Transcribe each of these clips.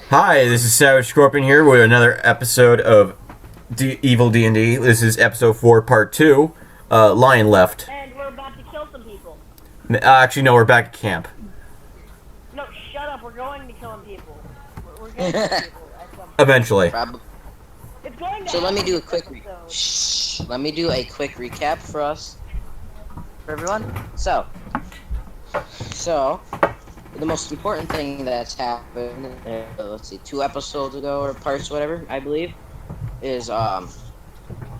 Hi, this is Savage Scorpion here with another episode of Evil D&D. This is episode 4, part 2, Lion Left. And we're about to kill some people. Actually, no, we're back at camp. No, shut up. We're going to killing people. We're going to kill people at some point. Eventually. It's going to So let me do a happen quick this episode. shh. Let me do a quick recap for us, for everyone. So the most important thing that's happened, let's see, 2 episodes ago or parts, whatever I believe, is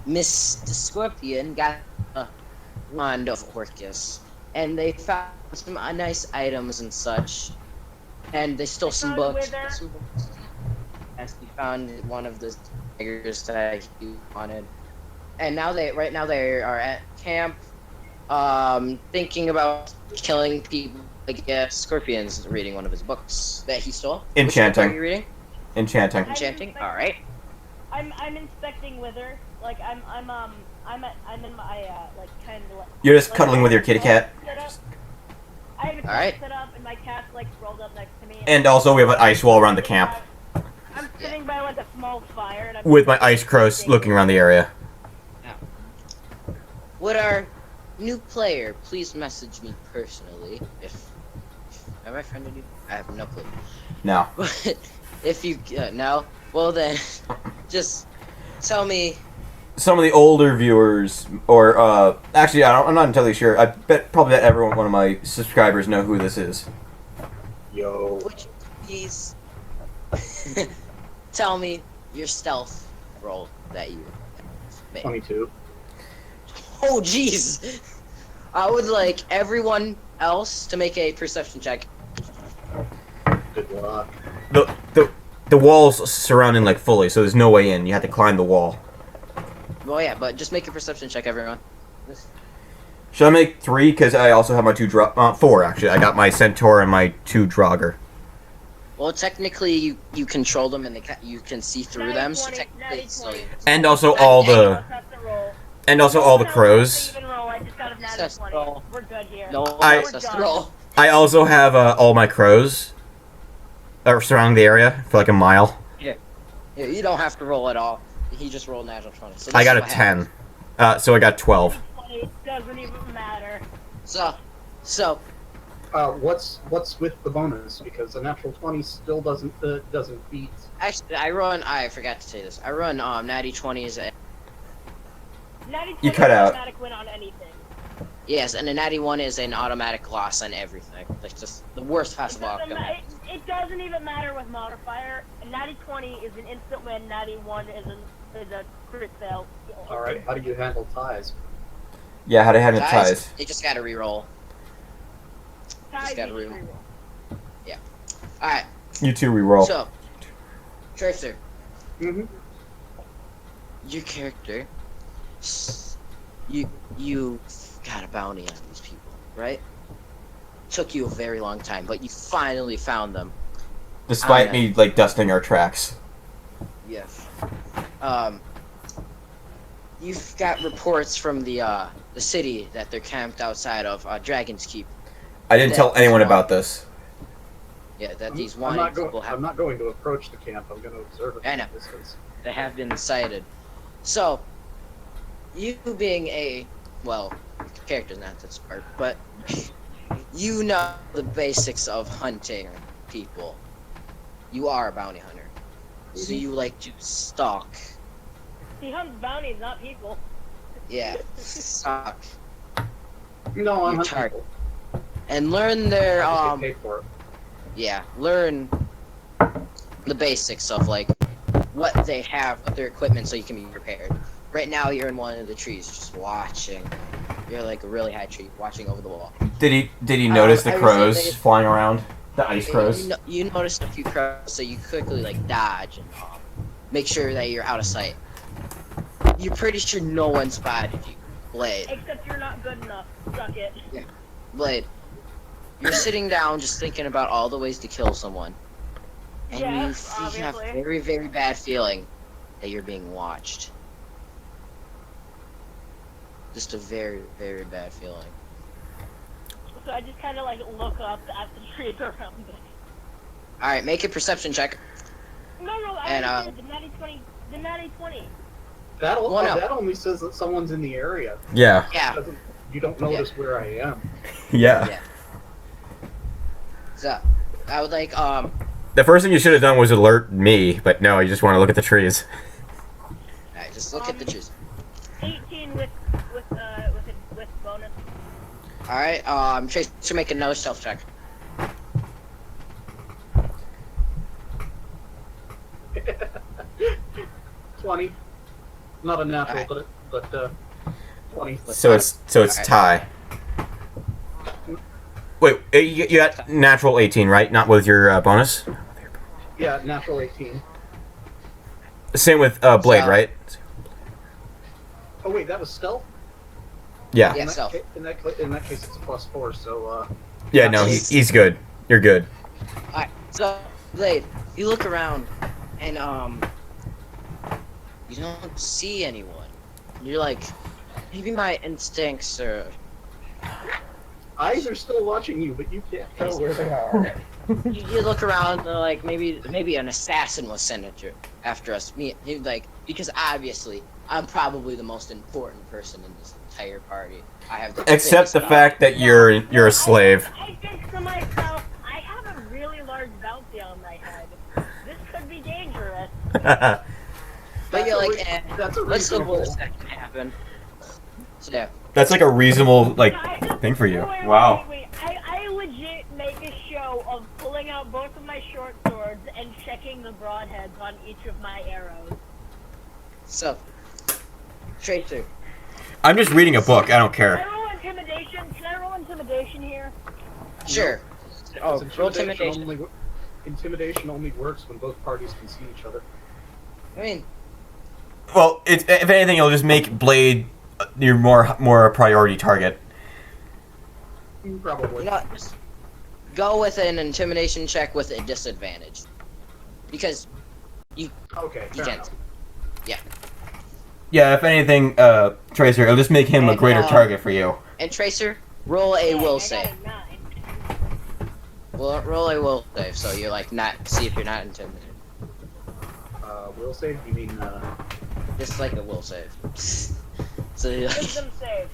Miss Scorpion got a wand of Orcus, and they found some nice items and such, and they stole some found books. Wither. As he found one of the tigers that he wanted, and right now they are at camp, thinking about killing people. I guess Scorpion's reading one of his books that he stole. Enchanting. Which book are you reading? Enchanting. Enchanting. All right. I'm inspecting Wither. Like I'm in my like kind of. You're just cuddling with your kitty cat. I have a Alright. cat set up, and my cat's like rolled up next to me. And also, we have an ice wall around the camp. I'm sitting by like a small fire, and I'm With my ice crows looking around the area. Would our new player please message me personally have I friended you? I have no clue. No. But if you no, well then, just tell me. Some of the older viewers, or, actually, I'm not entirely sure. I probably bet everyone, one of my subscribers, know who this is. Yo. Would you please tell me your stealth roll that you made? 22. Oh, jeez! I would like everyone else to make a perception check. Good luck. The wall's surrounding, like, fully, so there's no way in. You have to climb the wall. Well, yeah, but just make a perception check, everyone. Should I make 3? Because I also have my 4, actually. I got my Centaur and my 2 Draugr. Well, technically, you control them and you can see through them, so 20, technically it's still... And also all the... That's the roll. And also all the crows. Even roll. I just got a natty Success 20. roll. We're good here. No, I- success roll. I also have all my crows surrounding the area for like a mile. Yeah, you don't have to roll at all. He just rolled natural 20. So I this got is a what 10. happens. So I got 12. It doesn't even matter. So, What's with the bonus? Because a natural 20 still doesn't beat. actually, I forgot to say this. I run natty 20s. Natty 20 You cut out. automatic win on anything. Yes, and a natty 1 is an automatic loss on everything. Like, just the worst possible outcome. It doesn't even matter with modifier. A natty 20 is an instant win. Natty 1 is a crit fail. Alright, how do you handle ties? Yeah, how to handle Guys, ties. you just gotta reroll. Ties gotta you reroll. reroll. Alright, You two reroll. so, Tracer, Mm-hmm. your character, you got a bounty on these people, right? Took you a very long time, but you finally found them. Despite me like dusting our tracks. Yes. You've got reports from the city that they're camped outside of Dragon's Keep. I didn't tell anyone about this. Yeah, that these I'm wanted not, people I'm not going to approach the camp. I'm going to observe it I from know. a distance. that have been cited. So, you being a, well, character's not this part, but you know the basics of hunting people. You are a bounty hunter. So you like to stalk. He hunts bounties, not people. Yeah, stalk. No, I'm You hunting target. people. And learn their, I just get paid for it. yeah, learn the basics of, like, what they have, what their equipment, so you can be prepared. Right now, you're in one of the trees, just watching. You're like a really high tree, watching over the wall. Did he notice the I was crows thinking- flying around? The ice crows? You noticed a few crows, so you quickly, like, dodge and make sure that you're out of sight. You're pretty sure no one spotted you. Blade. Except you're not good enough. Suck it. Blade. You're sitting down just thinking about all the ways to kill someone. And Yes, you have a obviously. very, very bad feeling that you're being watched. Just a very, very bad feeling. So I just kind of like look up at the trees around me. Alright, make a perception check. And the natty 20. The natty 20. That only says that someone's in the area. Yeah. yeah, You don't notice where I am. Yeah. yeah. So I would like The first thing you should have done was alert me, but no, you just want to look at the trees. alright, just look at the trees. 18 with bonus. Alright, Tracer, make another stealth check. 20. Not a natural, Alright. but 20. So it's Alright. tie. Wait, you got natural 18, right? Not with your bonus. Yeah, natural 18. Same with blade, So- right? Oh wait, that was stealth. Yeah. Yeah, stealth. In that case, it's a +4. So Yeah. No, he's good. You're good. Alright, so Blade, you look around and you don't see anyone. You're like, maybe my instincts are eyes are still watching you, but you can't tell where they are. you look around and like maybe an assassin was sent after us. Because obviously I'm probably the most important person in this entire party. I have the Except the biggest fact that you're a slave. I think to myself, I have a really large bounty on my head. This could be dangerous. But you're That's like, that's a what's the reasonable. worst that can happen? So yeah. That's like a reasonable thing for you. Wait, Wow. wait. I legit make a show of pulling out both of my short swords and checking the broadheads on each of my arrows. So Tracer. I'm just reading a book. I don't Can I care. roll intimidation? Can I roll intimidation here? Sure. Oh, Because roll intimidation. Intimidation only works when both parties can see each other. I mean, Well, if anything, it'll just make Blade your more a priority target. Probably. you know, just go with an intimidation check with a disadvantage. Because Okay. you fair can't. enough. Yeah, if anything, Tracer, it'll just make him a And, greater target for you. And Tracer, roll a will I save. got a 9. Well, roll a will save, so you're like not see if you're not intimidated. Will save? You mean Just like a will save. So you're like, Wisdom save.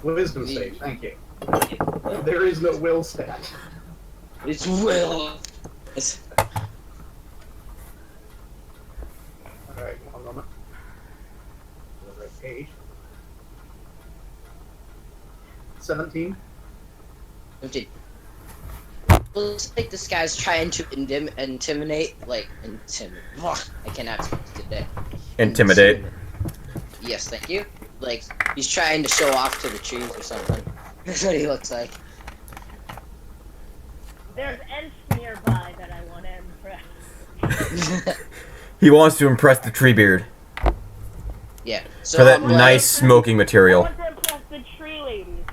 wisdom Me. save? Thank you. There is no will stat. it's will. It's Alright, one moment. The right page. 17. 15. Looks like this guy's trying to intimidate. I cannot speak today. Intimidate. Yes, thank you. Like, he's trying to show off to the trees or something. That's what he looks like. There's Ents nearby that I want to impress. He wants to impress the Treebeard Yeah. So for that Blade- nice smoking I material. want to impress the tree ladies.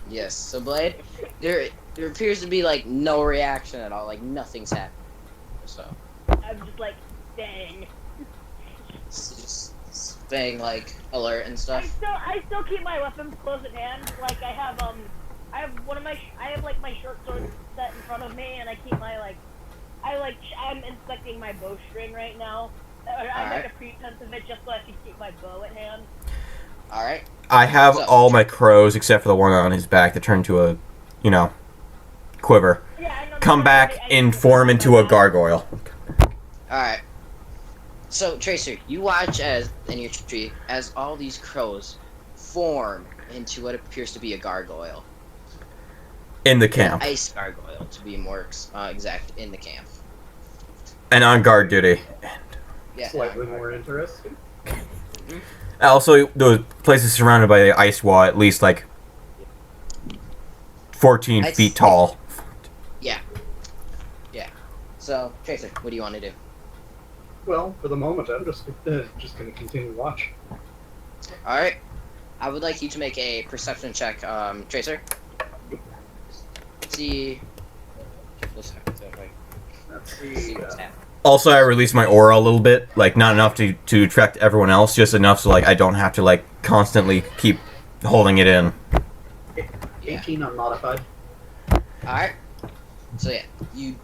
Yes. So Blade, there appears to be like no reaction at all. Like nothing's happening. So I'm just like, dang. it's just staying like alert and stuff. I still keep my weapons close at hand. Like I have like my short sword set in front of me, and I keep my I'm inspecting my bowstring right now. I Alright. make a pretense of it just so I can keep my bow at hand. All right. I have So- all my crows except for the one on his back that turned to a, quiver. Yeah, I know. Come back and form into a gargoyle. All right. So Tracer, you watch as in your tree as all these crows form into what appears to be a gargoyle. In the An camp. ice gargoyle, to be more exact, in the camp. And on guard duty. Yeah. Slightly more interesting. Also, the place is surrounded by the ice wall, at least 14 Ice- feet tall. Yeah. Yeah. So Tracer, what do you want to do? Well, for the moment, I'm just going to continue to watch. All right. I would like you to make a perception check, Tracer. See. Let's See see. what's happening. Also, I released my aura a little bit, not enough to attract everyone else, just enough so I don't have to constantly keep holding it in. 18 unmodified. All right. So yeah, you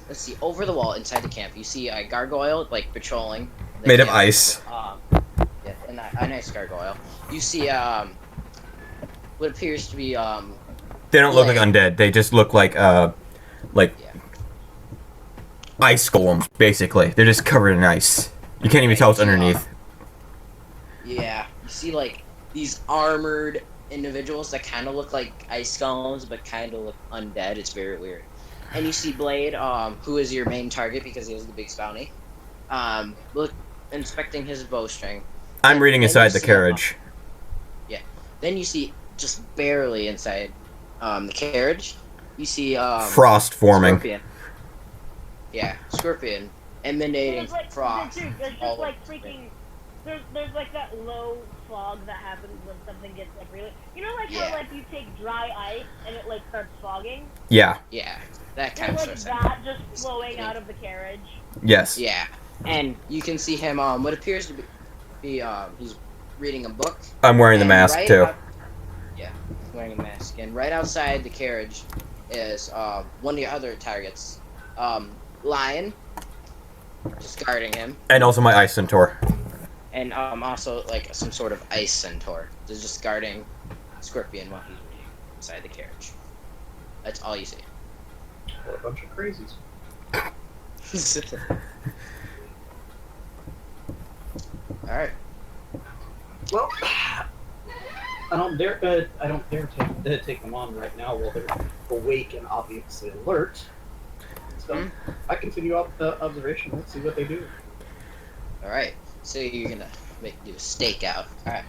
let's see, over the wall inside the camp, you see a gargoyle like patrolling. The Made of camp. ice. Yeah, a nice gargoyle. You see what appears to be They don't look like Blade. undead. They just look like Yeah. ice golems, basically. They're just covered in ice. You can't even tell what's underneath. Yeah, you see like these armored individuals that kind of look like ice golems, but kind of look undead. It's very weird. And you see Blade, who is your main target because he has the big bounty. Look, inspecting his bowstring. I'm reading Then inside you the see, carriage. Then you see just barely inside the carriage. You see Frost forming. Scorpion. Yeah, Scorpion emanating There's like, frost. dude, there's all just like over the screen. freaking. There's like that low fog that happens when something gets like really. You know, like Yeah. how like you take dry ice and it like starts fogging. Yeah. Yeah, that kind There's of like stuff. that just flowing out of the carriage. Yes. Yeah, and you can see him. What appears to be he's reading a book. I'm wearing the and mask right too. Yeah, wearing a mask. And right outside the carriage is one of your other targets, Lion, just guarding him, And also my ice centaur. and also like some sort of ice centaur, that's just guarding Scorpion while he's reading inside the carriage. That's all you see. What a bunch of crazies. All right. Well, I don't dare take them on right now while they're awake and obviously alert. So I continue up the observation. Let's see what they do. All right. So you're gonna do a stakeout. All right.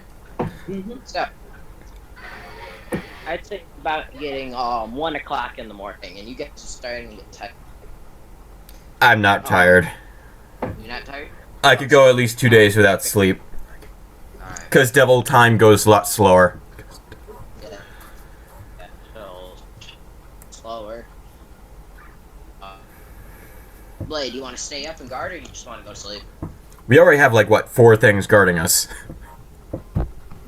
Mm-hmm. So I'd say about getting 1 o'clock in the morning, and you guys are starting to get tired. I'm not tired. You're not tired? I could go at least 2 days without sleep. Alright. Because devil time goes a lot slower. Yeah. So slower. Blade, do you want to stay up and guard, or you just want to go to sleep? We already have, like, what, 4 things guarding us.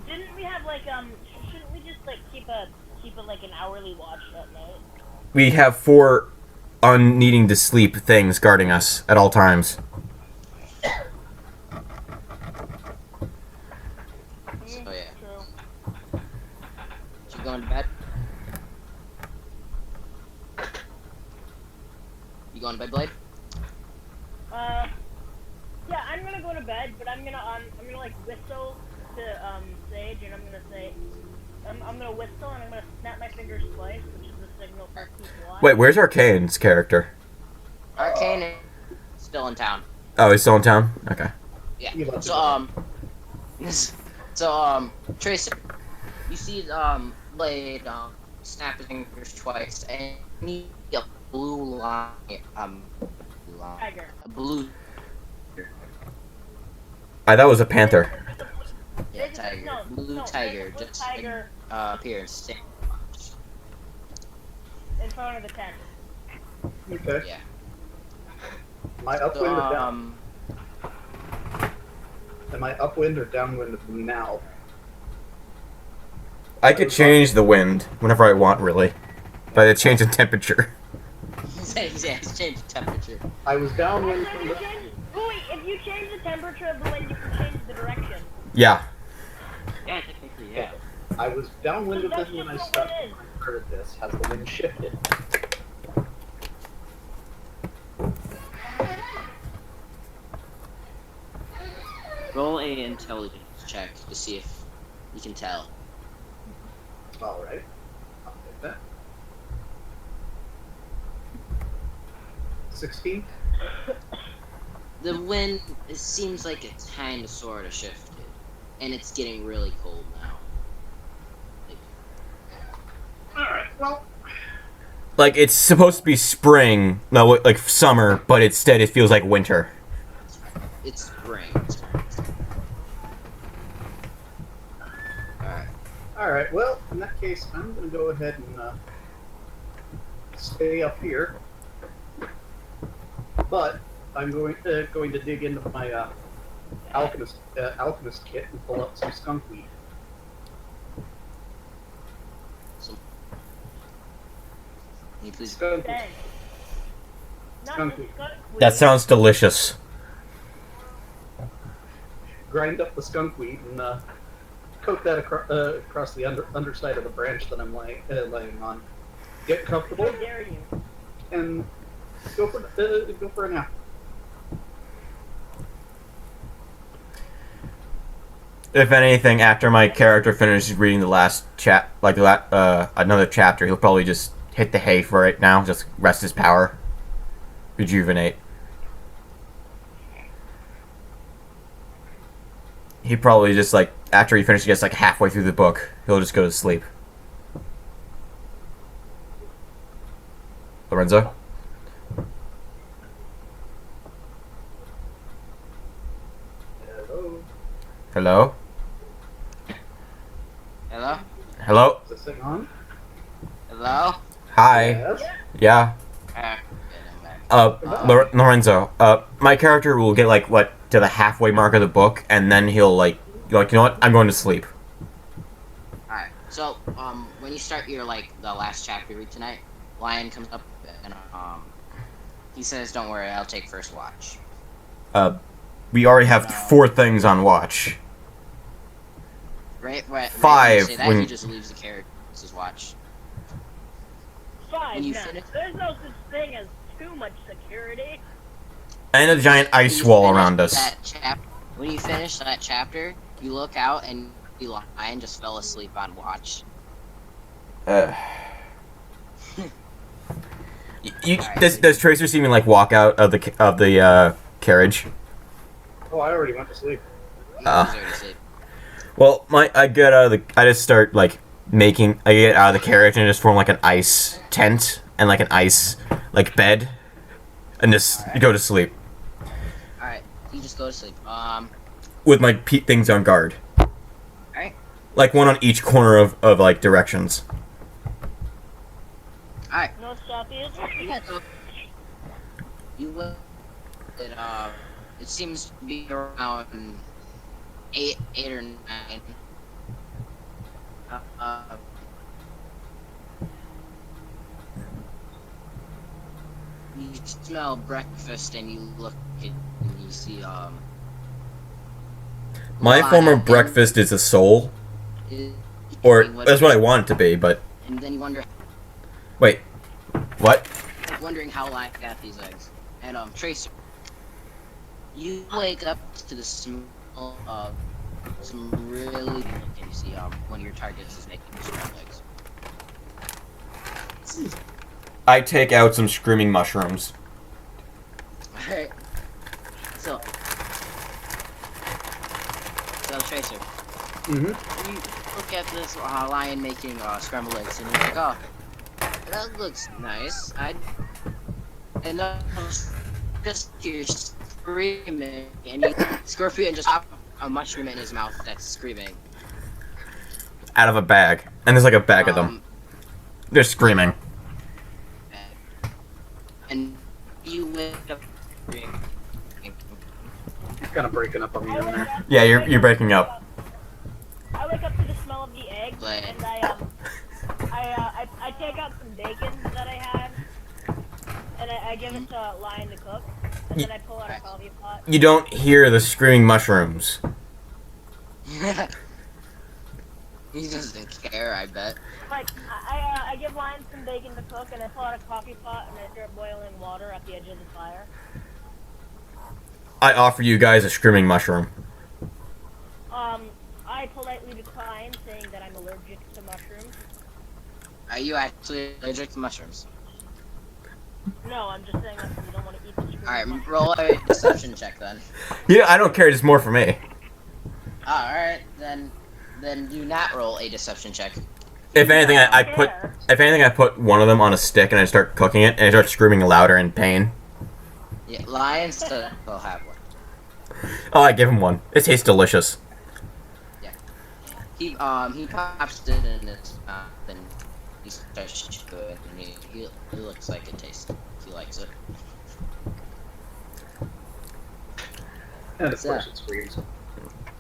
Didn't we have like Shouldn't we just like keep a like an hourly watch at night? We have 4 unneeding to sleep things guarding us at all times. So yeah. True. You going to bed? You going to bed, Blade? Yeah, I'm gonna go to bed, but I'm gonna like whistle to Sage, and I'm gonna say, I'm gonna whistle and I'm gonna snap my fingers twice, which is the signal for keep watch. Wait, where's Arcane's character? Arcane is still in town. Oh, he's still in town? Okay. Yeah. You left So Tracer, you see Blade snap his fingers twice, and you need a blue line. Tiger. A blue. That was a panther. Yeah, tiger. No, Blue tiger. blue Just tiger appears. in front of the tent. Okay. Yeah. Am I upwind or down? So Am I upwind or downwind now? I could change the wind whenever I want, really. By the change in temperature. yeah, it's changed the temperature. I was downwind Also, from if you change the temperature of the wind, you can change the direction. Yeah. Yeah, technically, yeah. I was downwind of That's this when I just what it started this. Has the wind shifted? Roll a intelligence check to see if you can tell. Alright. I'll take that. 16? The wind, it seems like it's kind of sort of shifted, and it's getting really cold now. Alright, well. Like, it's supposed to be spring, no, like summer, but instead it feels like winter. It's spring. Alright. Alright, well, in that case, I'm going to go ahead and stay up here. But I'm going to dig into my alchemist kit and pull up some skunk weed. Can you please Skunk weed. Dang. Not Skunk the weed. skunk weed. That sounds delicious. Grind up the skunk weed and coat that across the underside of the branch that I'm laying on. Get comfortable How dare you? and go for a nap. If anything, after my character finishes reading the last another chapter, he'll probably just hit the hay for it now. Just rest his power, rejuvenate. He probably just after he finishes, gets halfway through the book, he'll just go to sleep. Lorenzo? Hello. Hello? Hello? Hello? Is this thing on? Hello? Hi. Yes. Yeah. Okay, I'm back. Lorenzo, my character will get to the halfway mark of the book, and then he'll you know what? I'm going to sleep. Alright, so, when you start your, the last chapter you read tonight, Lion comes up and, he says, don't worry, I'll take first watch. We already have 4 things on watch. Right, 5 when you say that, when- he just leaves the character's watch. 5 When you now. finish- There's no such thing as too much security. And a giant When ice you wall finish around us. When you finish that chapter, you look out and the Lion just fell asleep on watch. Does Tracer see me walk out of the carriage? Oh, I already went to sleep. He's Ah. already asleep. Well, I get out of the. I just start I get out of the carriage and just form an ice tent and an ice bed, and just go to sleep Alright, you just go to sleep. with my things on guard. Alright. One on each corner of directions. Alright. No stoppies. Yeah, so you look at, it seems to be around 8 or 9. You smell breakfast and you look at and you see, My Lion form of breakfast is a soul, is- or that's what I want it to be. But And then you wonder, wait, what? wondering how Lion got these eggs. And, Tracer, you wake up to the smell of some really, and you see, one of your targets is making scrambled eggs. I take out some screaming mushrooms. Alright. So Tracer, Mm-hmm. you look at this lion making scrambled eggs, and you're like, oh, that looks nice. And just you're screaming, and Scorpion just pop a mushroom in his mouth that's screaming. Out of a bag, and there's a bag of them. They're screaming. And you wake up screaming. Kind of breaking up on me I on wake there. up- Yeah, I you're wake you're up- breaking up. I wake up to the smell of the eggs, But- and I take out some bacon that I had, and I give it to Lion to cook, and then I pull out a coffee pot. You don't hear the screaming mushrooms. He doesn't care, I bet. I give Lion some bacon to cook, and I pull out a coffee pot, and I start boiling water at the edge of the fire. I offer you guys a screaming mushroom. I politely decline, saying that I'm allergic to mushrooms. Are you actually allergic to mushrooms? No, I'm just saying that because you don't want to eat the screaming Alright, mushrooms. roll a deception check then. Yeah, I don't care. It's more for me. Alright, then do not roll a deception check. If anything, I don't put care. I put one of them on a stick and I start cooking it and I start screaming louder in pain. Yeah, lions still have one. Oh, I give him one. It tastes delicious. He pops it in his mouth and he starts to it and he looks like it tastes. He likes it. And of So- course it screams.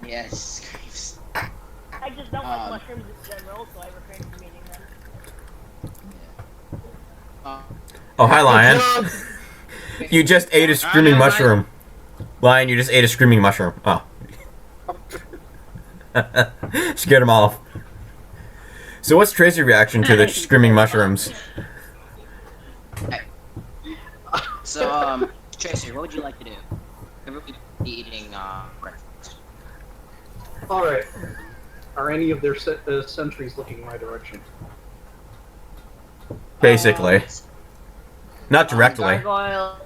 Yeah, it screams. I just don't like mushrooms in general, so I refrain from eating them. Yeah. Oh, hi, Lion. You just ate a screaming mushroom. Lion, you just ate a screaming mushroom. Oh. Scared him off. So what's Tracy's reaction to the screaming mushrooms? So, Tracer, what would you like to do? Everybody be eating breakfast. Alright. Are any of their sentries looking my direction? Basically. Not directly. Gargoyle,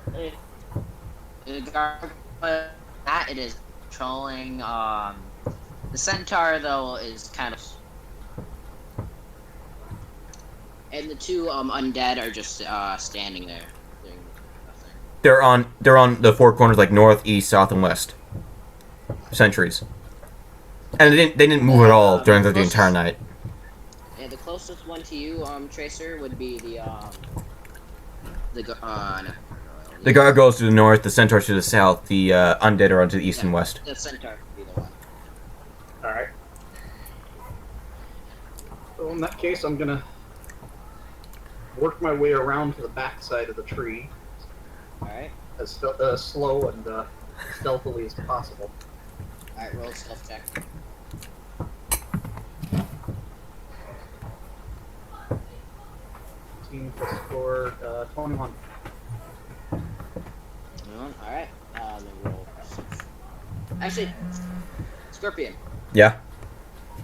that it is trolling. The centaur though is kind of, and the two undead are just standing there doing nothing. They're on the four corners, like north, east, south, and west. Sentries. And they didn't move at all during the entire night. Yeah, the closest one to you, Tracer, would be the The gargoyles to the north, the centaurs to the south, the undead are to the east and west. The centaur would be the one. Alright. So in that case, I'm gonna work my way around to the back side of the tree. Alright. As slow and stealthily as possible. Alright, roll a stealth check. 15 plus score, 21. Alright, then roll. Actually, Scorpion, Yeah.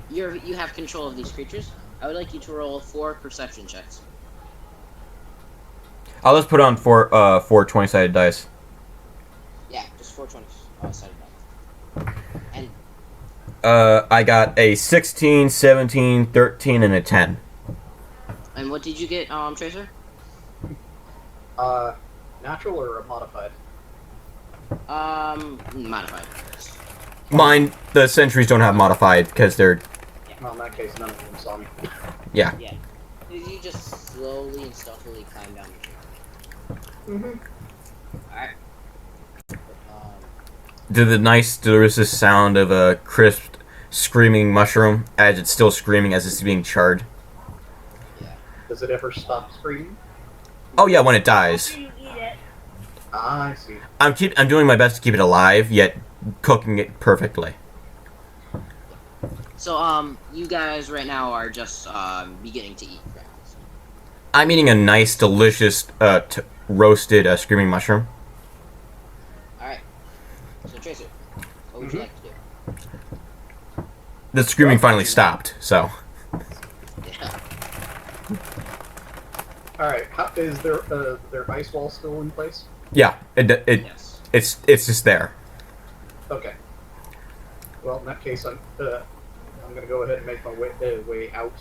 you have control of these creatures. I would like you to roll 4 perception checks. I'll just put on four 20-sided dice. Yeah, just 4 sided dice. And I got a 16, 17, 13, and a 10. and what did you get, Tracer? Natural or modified? Modified. Mine, the sentries don't have modified because they're... Well, in that case, none of them saw me. Yeah. Yeah. You just slowly and stealthily climb down the tree. Mm-hmm. Alright. There is this sound of a crisp, screaming mushroom as it's still screaming as it's being charred. Yeah. Does it ever stop screaming? Oh yeah, when it dies. After you eat it. Ah, I see. I'm doing my best to keep it alive, yet cooking it perfectly. So, you guys right now are just, beginning to eat grass. I'm eating a nice, delicious, roasted screaming mushroom. Alright. So, Tracer, what would you like to do? The screaming finally stopped, so... Yeah. Alright, is their ice wall still in place? Yeah, Yes. it's just there. Okay. Well, in that case, I'm gonna go ahead and make my way out,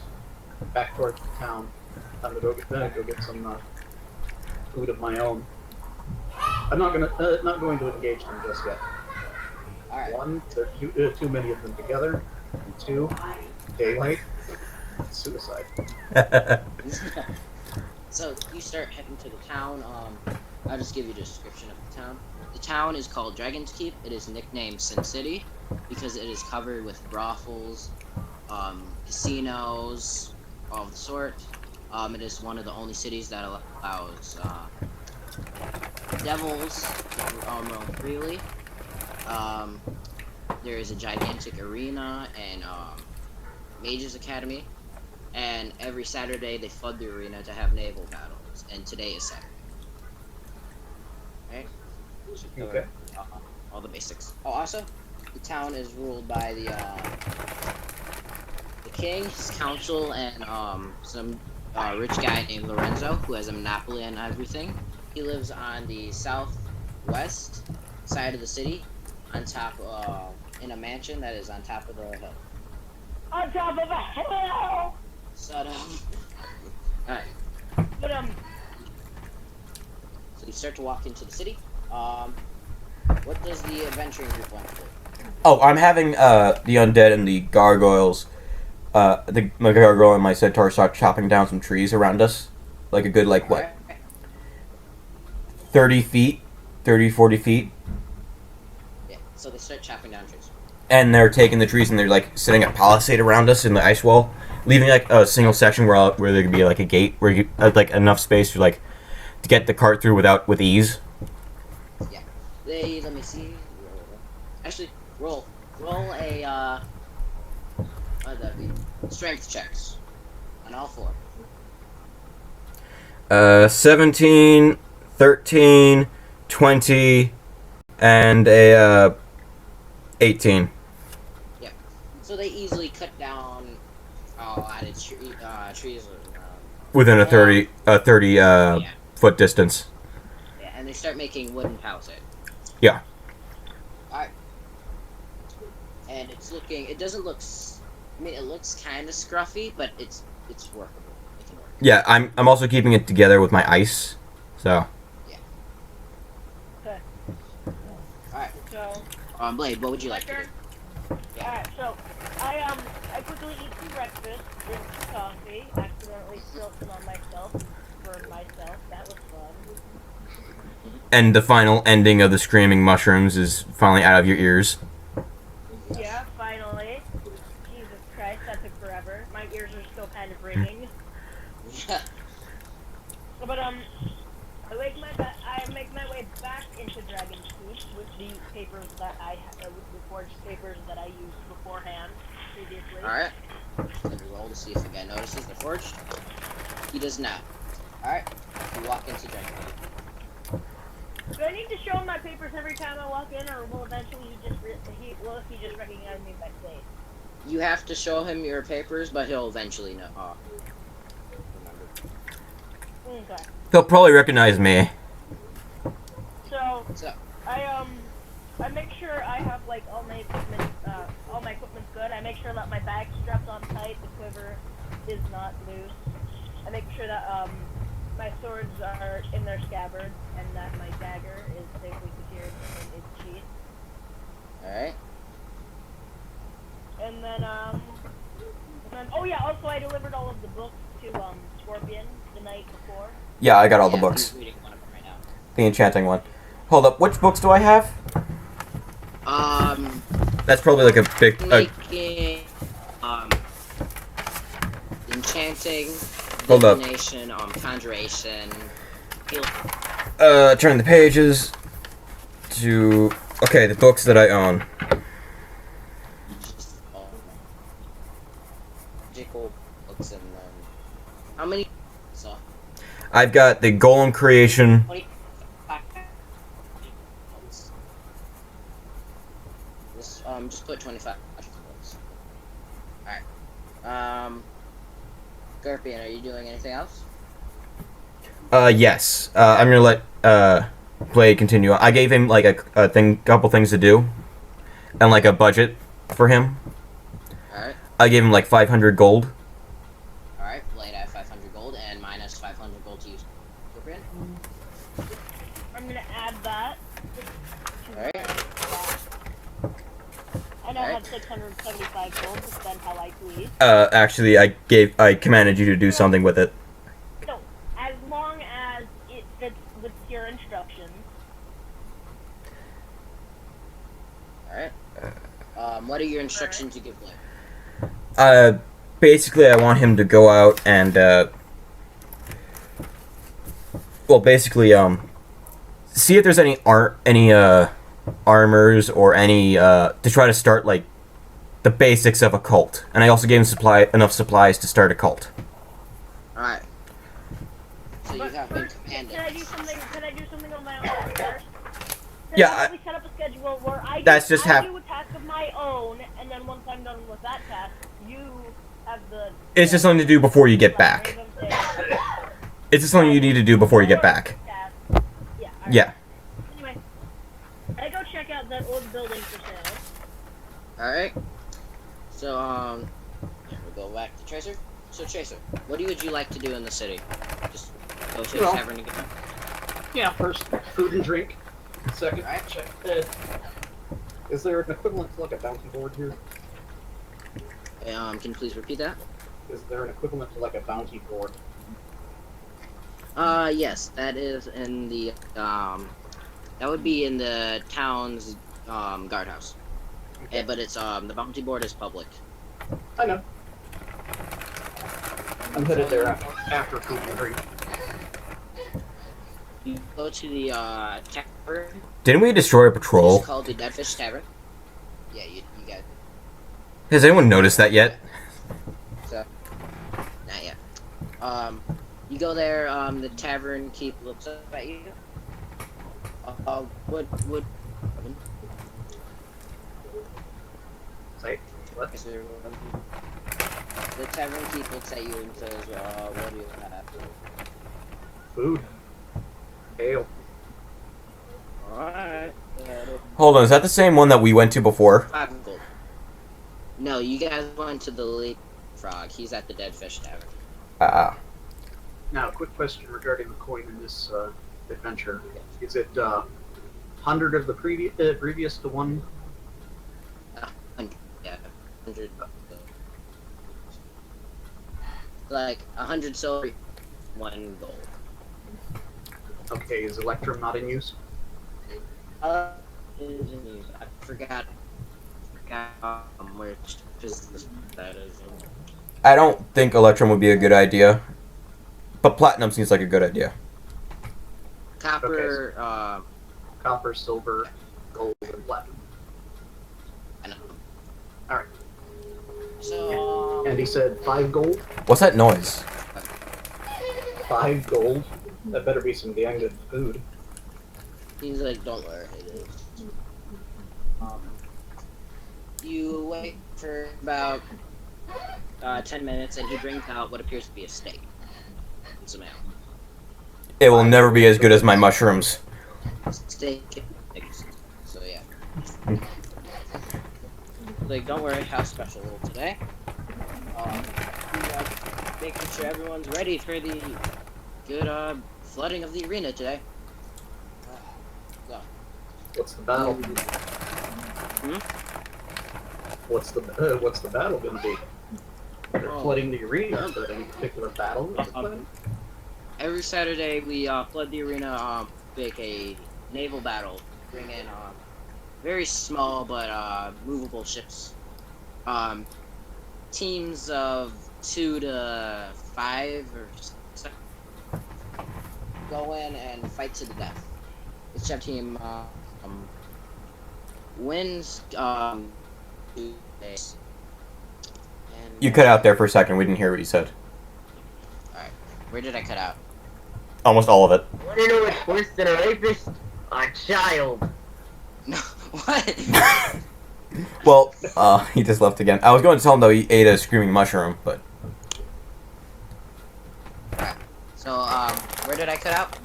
back towards the town. I'm gonna go get some food of my own. I'm not going to engage them just yet. Alright. 1, there are too many of them together. And 2, daylight, suicide. So, you start heading to the town. I'll just give you a description of the town. The town is called Dragon's Keep. It is nicknamed Sin City because it is covered with brothels, casinos, all of the sort. It is one of the only cities that allows devils to roam freely. There is a gigantic arena and Mages Academy. And every Saturday they flood the arena to have naval battles. And today is Saturday. Right? Okay. All the basics. Oh, also, the town is ruled by the king, his council, and some rich guy named Laranzo, who has a monopoly on everything. He lives on the southwest side of the city, on top, in a mansion that is on top of the hill. On top of a hill! So, alright. But, So you start to walk into the city. What does the adventuring group want to do? Oh, I'm having the undead and the gargoyles, my gargoyle and my centaur start chopping down some trees around us. Like a good, like, what, Alright. 30 feet? 30, 40 feet? Yeah, so they start chopping down trees. And they're taking the trees and they're, like, setting a palisade around us in the ice wall, leaving, like, a single section where there could be, like, a gate, where you like, enough space for, like, to get the cart through with ease. Let me see. Actually, roll a what'd that be? Strength checks on all four. 17, 13, 20, and a 18. Yeah. So they easily cut down out of trees. Within a 30 Yeah. foot distance. Yeah, and they start making wooden palisade. Yeah. Alright. And it doesn't look, I mean, it looks kind of scruffy, but it's workable. It can work. Yeah, I'm also keeping it together with my ice. So. Yeah. Okay. Alright. So. Blade, what would you My like to turn. do? Yeah. Alright, so I quickly eat some breakfast, drink some coffee, accidentally spilled some on myself, burned myself. That was fun. And the final ending of the screaming mushrooms is finally out of your ears. Yeah, finally. Jesus Christ, that took forever. My ears are still kind of ringing. Yeah. But I make my way back into Dragon's Keep with the papers that with the forged papers that I used beforehand previously. Alright. Let me roll to see if the guy notices they're forged. He does not. Alright. You walk into Dragon's Keep. Do I need to show him my papers every time I walk in, or will eventually he just recognize me by face? You have to show him your papers, but he'll eventually know. Remember. Okay. He'll probably recognize me. So So, I make sure I have like all my equipment's good. I make sure that my bag's strapped on tight, the quiver is not loose. I make sure that my swords are in their scabbards and that my dagger is safely secured in its sheath. alright. And then oh yeah, also I delivered all of the books to Scorpion the night before. Yeah, I got all the Yeah, books. he's reading one of them right now. The enchanting one. Hold up, which books do I have? That's probably like a big. Making, enchanting, Hold up. divination, conjuration, heal. Turn the pages to. Okay, the books that I own. Magical books and then how many? So I've got the Golem Creation. 25. Just put 25 books. Alright. Scorpion, are you doing anything else? Yes. I'm gonna let Blade continue. I gave him like a couple things to do, and like a budget for him. Alright. I gave him like 500 gold. Alright, Blade, I have 500 gold and minus 500 gold to use. Scorpion? I'm gonna add that. Alright. I now have 675 gold to spend how I please. Actually, I commanded you to do something with it. So, as long as it fits with your instructions. Alright. What are your instructions you give Blade? Basically, I want him to go out and, well, basically, see if there's any armors or any, to try to start, like, the basics of a cult. And I also gave him enough supplies to start a cult. Alright. So you But have been first, commanded. Can I do something on my own first? Yeah, We set up a schedule where I that's do, just I have- do a task of my own, and then once I'm done with that task, you have the. It's just something to do before you get back. It's just something you need to do before you get back. Yeah. Alright. Yeah. Anyway, I go check out that old building for sale. Alright. So, we'll go back to Tracer. So, Tracer, what would you like to do in the city? Just go to Well, a tavern and get them? Yeah, first food and drink. Second, Alright. check. Is there an equivalent to like a bounty board here? Can you please repeat that? Is there an equivalent to like a bounty board? Yes, that is in the, that would be in the town's, guardhouse. Okay. But it's, the bounty board is public. I know. I'm headed there after food and drink. You go to the, Tavern. Didn't we destroy a It's patrol? called the Deadfish Tavern. Yeah, you got it. Has anyone noticed that yet? So, not yet. You go there. The tavern keep looks up at you. What? Say, what? Is there, the tavern keep looks at you and says, "What do you have?" Food. Ale. Alright. Hold on, is that the same one that we went to before? 5 gold. No, you guys went to the Lake Frog. He's at the Dead Fish Tavern. Now, quick question regarding the coin in this adventure. Is it 100 of the previous to 1? 100. Yeah, 100. Like 100 silver, 1 gold. Okay, is Electrum not in use? Is in use. I forgot which business that is in. I don't think Electrum would be a good idea, but Platinum seems like a good idea. Copper, Copper, silver, gold, and platinum. I know. Alright. So, And he said 5 gold? What's that noise? 5 gold? That better be some dang good food. he's like, don't worry, it is. You wait for about 10 minutes, and he brings out what appears to be a steak. It's a man. It will never be as good as my mushrooms. Steak and eggs. So yeah. Like, don't worry, house special today. Making sure everyone's ready for the good flooding of the arena today. What's the battle? What's the battle gonna be? They're flooding the arena, but any particular battle? Every Saturday we flood the arena, make a naval battle, bring in very small but movable ships. Teams of 2 to 5 or 6 go in and fight to the death. Whichever team wins, You cut out there for a second. We didn't hear what you said. Alright, where did I cut out? Almost all of it. Want to know what's worse than a rapist? A child. No, what? Well, he just left again. I was going to tell him though he ate a screaming mushroom, but So, where did I cut out?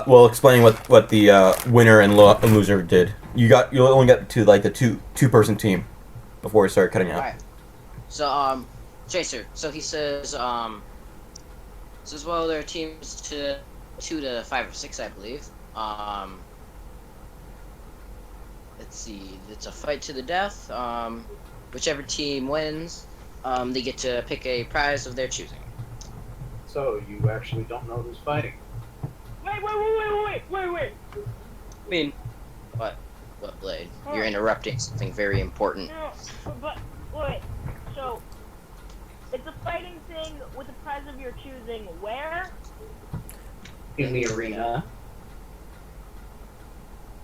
well, explaining what the winner and loser did. You only got to like the two-person team before we started cutting out. Alright. So, Tracer. So he says, well, there are teams to 2 to 5 or 6, I believe. Let's see. It's a fight to the death. Whichever team wins, they get to pick a prize of their choosing. So, you actually don't know who's fighting? Wait. I mean, what, Blade? You're interrupting something very important. No, but wait. So, it's a fighting thing with a prize of your choosing. Where? In the arena.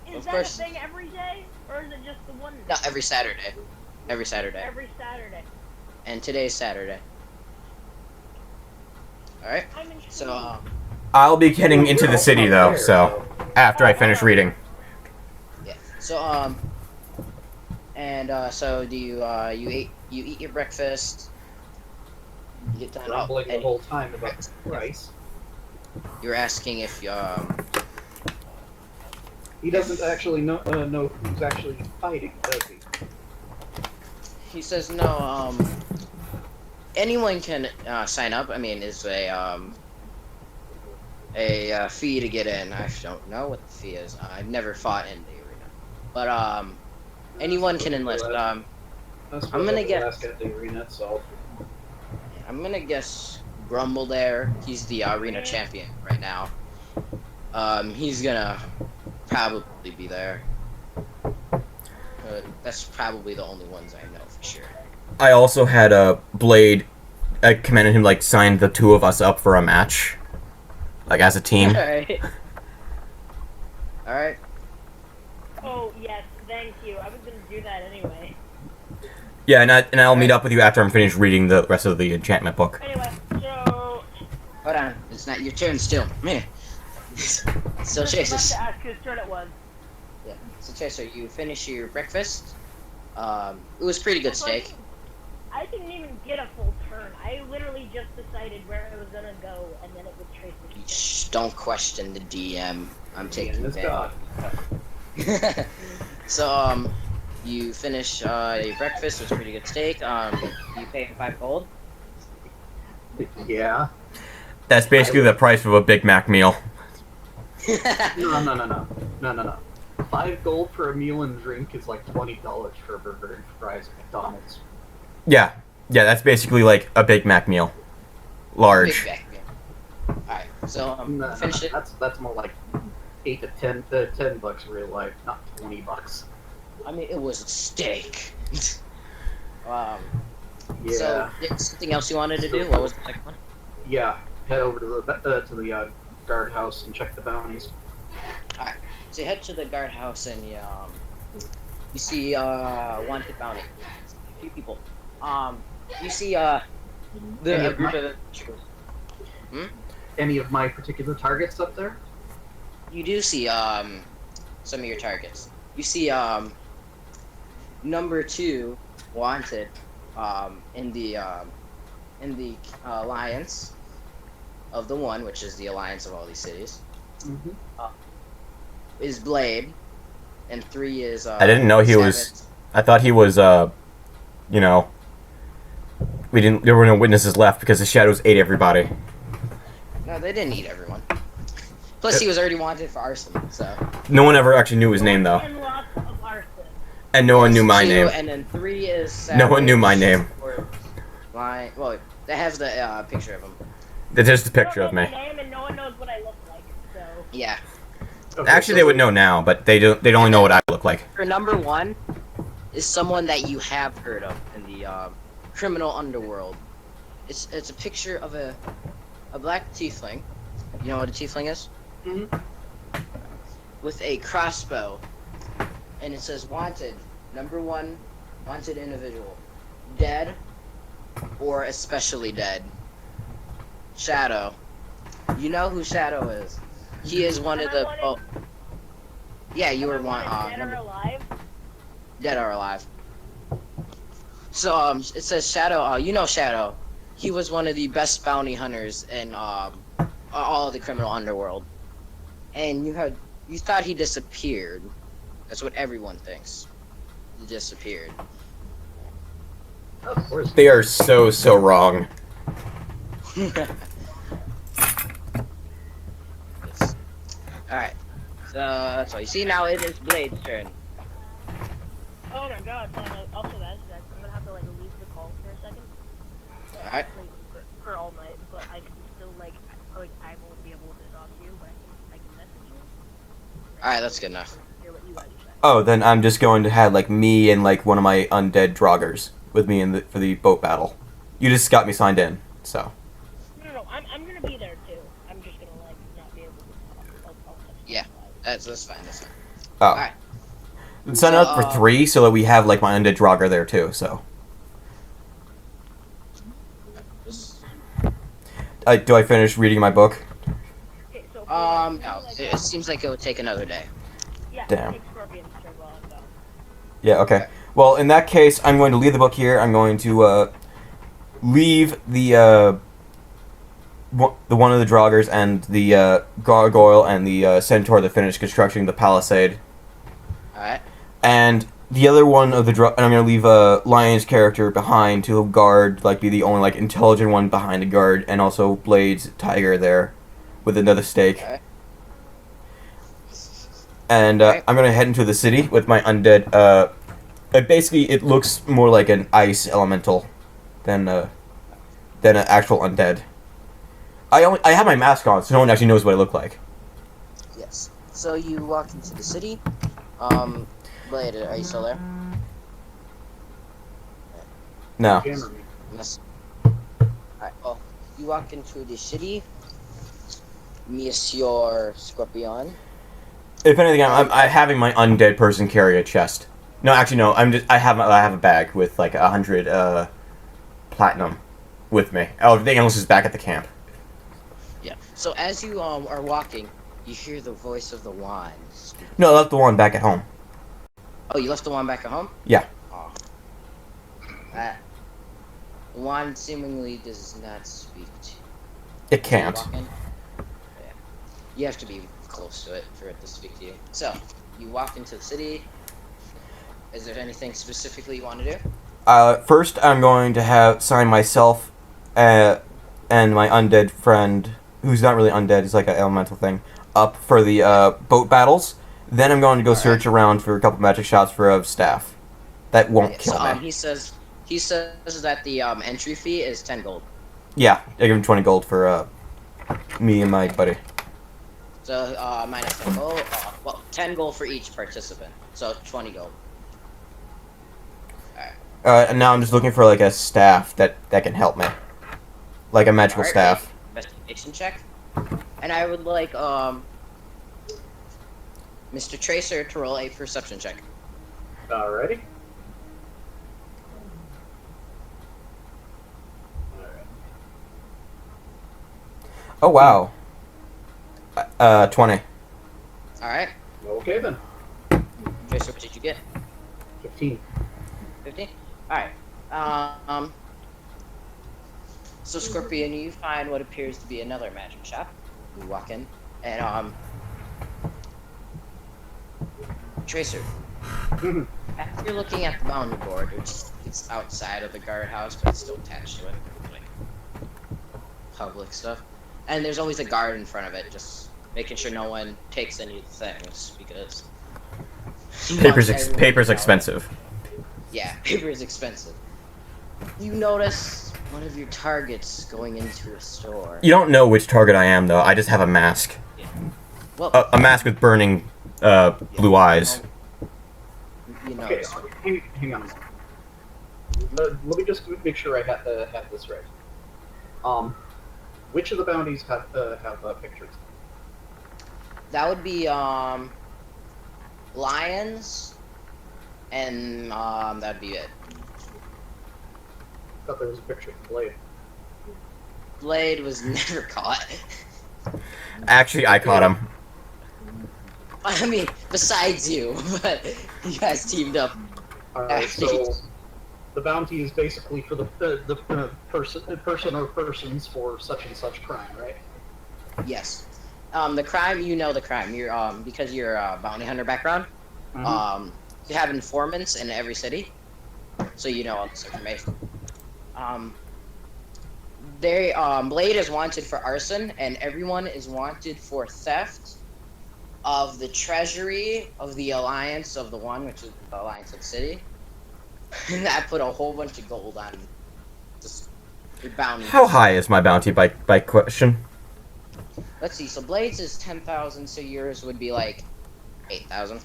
Is Of that course. a thing every day, or is it just the one? No, every Saturday. Every Saturday. Every Saturday. And today's Saturday. Alright? I'm intrigued. So, I'll be heading into the city though, so after I finish reading. yeah. So, so do you, you eat your breakfast, you get done, Rumbling the and whole time about the price. you're asking if, He doesn't actually know who's actually fighting, does he? he says no, anyone can, sign up. I mean, it's a fee to get in. I don't know what the fee is. I've never fought in the arena. But, anyone can enlist. I'm gonna guess. At the arena itself. I'm gonna guess Grumble there. He's the arena champion right now. He's gonna probably be there. That's probably the only ones I know for sure. I also had a Blade. I commanded him like sign the two of us up for a match, like as a team. Alright. All right. Oh yes, thank you. I was gonna do that anyway. Yeah, and I'll meet up with you after I'm finished reading the rest of the enchantment book. Anyway, so Hold on. It's not your turn still. Come here. So I was about Tracer. to ask whose turn it was. Yeah. So Tracer, you finish your breakfast. It was pretty good steak. I didn't even get a full turn. I literally just decided where I was gonna go, and then it would trace the Shh, don't question the DM. I'm taking This it. god. So you finish your breakfast, which was pretty good steak. You pay 5 gold. Yeah. That's basically the price of a Big Mac meal. No. 5 gold for a meal and drink is like $20 for a burger and fries at McDonald's. Yeah, that's basically like a Big Mac meal, large. Big Mac. All right. So No, finish it. That's more like $8 to $10 real life, not $20. I mean, it was a steak. um. Yeah. So, something else you wanted to do? What was the second one? Yeah. Head over to the guardhouse and check the bounties. Alright. So you head to the guardhouse and you see wanted bounty. A few people. You see a group of Any of my particular targets up there? you do see some of your targets. You see number 2 wanted in the alliance of the one, which is the alliance of all these cities, Mm-hmm. is Blade, and 3 is I didn't know he was. I thought he was. You know. There were no witnesses left because the shadows ate everybody. No, they didn't eat everyone. Plus, he was already wanted for arson, so. No one ever actually knew his name though, And lots of arson. and no one knew my 2, name. And then 3 is. No one knew my name. Well, that has the picture of him. There's just a picture I of don't know me. my name, and no one knows what I look like. So Yeah. Okay, Actually, so they would know now, but they don't. They'd only know what I look like. For number 1 is someone that you have heard of in the criminal underworld. It's a picture of a black tiefling. You know what a tiefling is? Mhm. With a crossbow, and it says wanted. Number 1, wanted individual, dead, or especially dead. Shadow. You know who Shadow is? He is one of Am I the. wanted? Oh, yeah, you were Am one. I dead or Number, alive? dead or alive. So it says Shadow. You know Shadow. He was one of the best bounty hunters in all of the criminal underworld, and you thought he disappeared. That's what everyone thinks. He disappeared. Of course. They are so wrong. Alright. So that's all. You see, now it is Blade's turn. Oh my god, also that, I'm gonna have to like leave the call for a second. Alright. For all night, but I can still like I won't be able to talk to you, but I can message you. Alright, that's good enough. Hear what you guys are saying. Oh, then I'm just going to have like me and like one of my undead draugrs with me for the boat battle. You just got me signed in, so. No, I'm gonna be there too. I'm just gonna like not be able to talk. I'll text you Yeah. live. That's fine. That's fine. Oh. Alright. Sign up for 3 so that we have like my undead draugr there too. So. Do I finish reading my book? Okay, so No. It seems like it would take another day. yeah, Damn. take Scorpion's turn while I'm gone. Yeah. Okay. Well, in that case, I'm going to leave the book here. I'm going to leave the one of the draugrs and the gargoyle and the centaur to finish constructing the palisade. Alright. And the other one of the and I'm gonna leave a lion's character behind to guard, like be the only like intelligent one behind the guard, and also Blade's tiger there, with another stake. Okay. And Okay. I'm gonna head into the city with my undead. Basically, it looks more like an ice elemental than an actual undead. I have my mask on, so no one actually knows what I look like. Yes. So you walk into the city. Blade, are you still there? No. Jammer me. Yes. Alright, well, you walk into the city. Monsieur Scorpion. If anything, I'm having my undead person carry a chest. No, actually, no. I have a bag with like 100 platinum with me. Everything else is back at the camp. Yeah. So as you are walking, you hear the voice of the wand. No, I left the one back at home. Oh, you left the wand back at home? Yeah. Oh. That wand seemingly does not speak to you. It can't. Yeah. You have to be close to it for it to speak to you. So, you walk into the city. Is there anything specifically you want to do? First, I'm going to sign myself and my undead friend, who's not really undead, he's like an elemental thing, up for the boat battles. Then I'm going to go search around for a couple magic shots for a staff. That won't kill me. He says that the entry fee is 10 gold. Yeah, I give him 20 gold for me and my buddy. So minus 10 gold. Well, 10 gold for each participant. So 20 gold. Alright. And now I'm just looking for like a staff that can help me, like a magical staff. Investigation check. And I would like Mr. Tracer to roll a perception check. Alrighty. Oh wow. 20. Alright. Okay then. Tracer, what did you get? 15. 15? Alright. So Scorpion, you find what appears to be another magic shop. You walk in, and Tracer, after looking at the boundary board, which it's outside of the guardhouse, but it's still attached to it, like public stuff, and there's always a guard in front of it, just making sure no one takes any things, because Paper's expensive. Yeah, paper is expensive. You notice one of your targets going into a store. You don't know which target I am, though. I just have a mask. Yeah. Well, A mask with burning blue eyes. You know. Okay, hang on a second. Let me just make sure I have this right. Which of the bounties have pictures? That would be lions, and that'd be it. I thought there was a picture of Blade. Blade was never caught. Actually, I caught him. I mean, besides you, but you guys teamed up. Alright, so the bounty is basically for the person or persons for such and such crime, right? Yes. The crime, you know the crime. You're because you're a bounty hunter background. You have informants in every city, so you know all this information. Blade is wanted for arson, and everyone is wanted for theft of the treasury of the Alliance of the One, which is the Alliance of the City. And that put a whole bunch of gold on just your bounty. How high is my bounty by question? Let's see, so Blade's is 10,000, so yours would be like 8,000.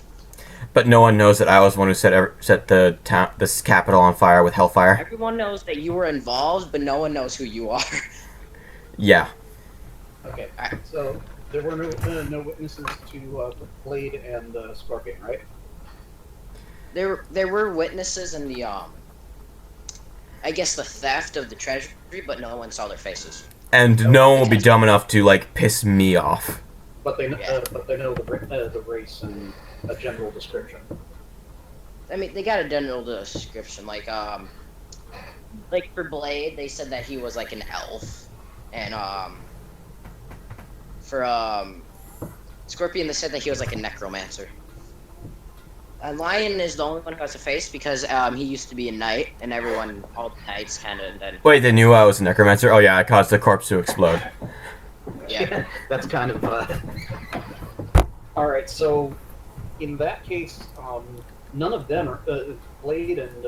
But no one knows that I was the one who set this capital on fire with hellfire. Everyone knows that you were involved, but no one knows who you are. Yeah. Okay, so there were no witnesses to Blade and Scorpion, right? There were witnesses in the I guess the theft of the treasury, but no one saw their faces. And no one will be dumb enough to like piss me off. But they know the race and a general description. I mean, they got a general description, like for Blade, they said that he was like an elf, and for Scorpion, they said that he was like a necromancer. Lion is the only one who has a face because he used to be a knight, and all the knights kind of then. Wait, they knew I was a necromancer? Oh yeah, I caused the corpse to explode. Yeah. That's kind of Alright, so in that case, none of them are Blade and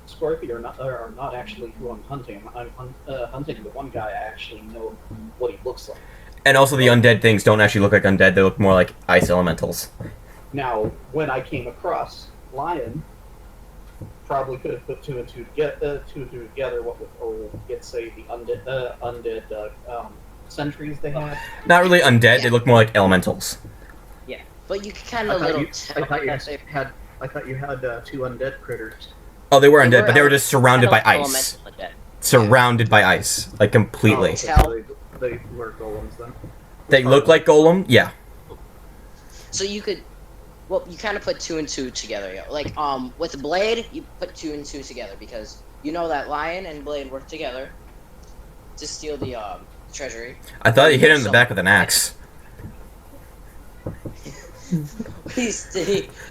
Scorpion are not actually who I'm hunting. I'm hunting the one guy I actually know what he looks like. And also the undead things don't actually look like undead, they look more like ice elementals. Now, when I came across Lion, probably could have put two and two together. What would say the undead sentries they had? Not really undead, they look more like elementals. Yeah. But you can kind I of thought little you, tell I thought you that they, had, I thought you had two undead critters. Oh, they were undead, were but they were just surrounded by kind of ice. elemental undead. Surrounded by ice, like completely. Oh, okay, Tell- so they were golems then. They look like Golem, yeah. So you could, well, you kind of put 2 and 2 together. Yeah. Like, with Blade, you put 2 and 2 together because you know that Lion and Blade work together to steal the treasury. I thought you hit him in the back with an axe.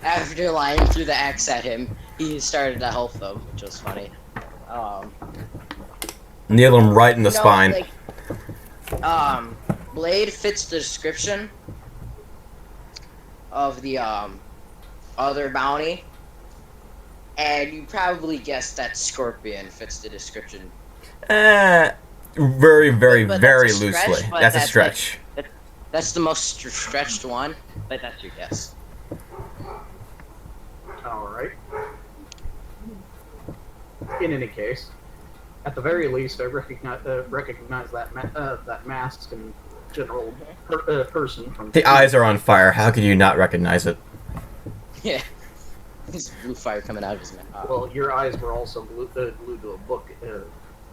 After Lion threw the axe at him, he started to help them, which was funny. Nailed him right in the You know, spine. like, Blade fits the description of the other bounty, and you probably guessed that Scorpion fits the description. Very, very, But very that's a stretch, loosely. but That's a that's stretch. That's the most stretched one, but that's your guess. All right. In any case, at the very least, I recognize that mask and general person from The eyes are on fire. How could you not recognize it? Yeah. There's blue fire coming out of his mouth. Well, your eyes were also glued to a book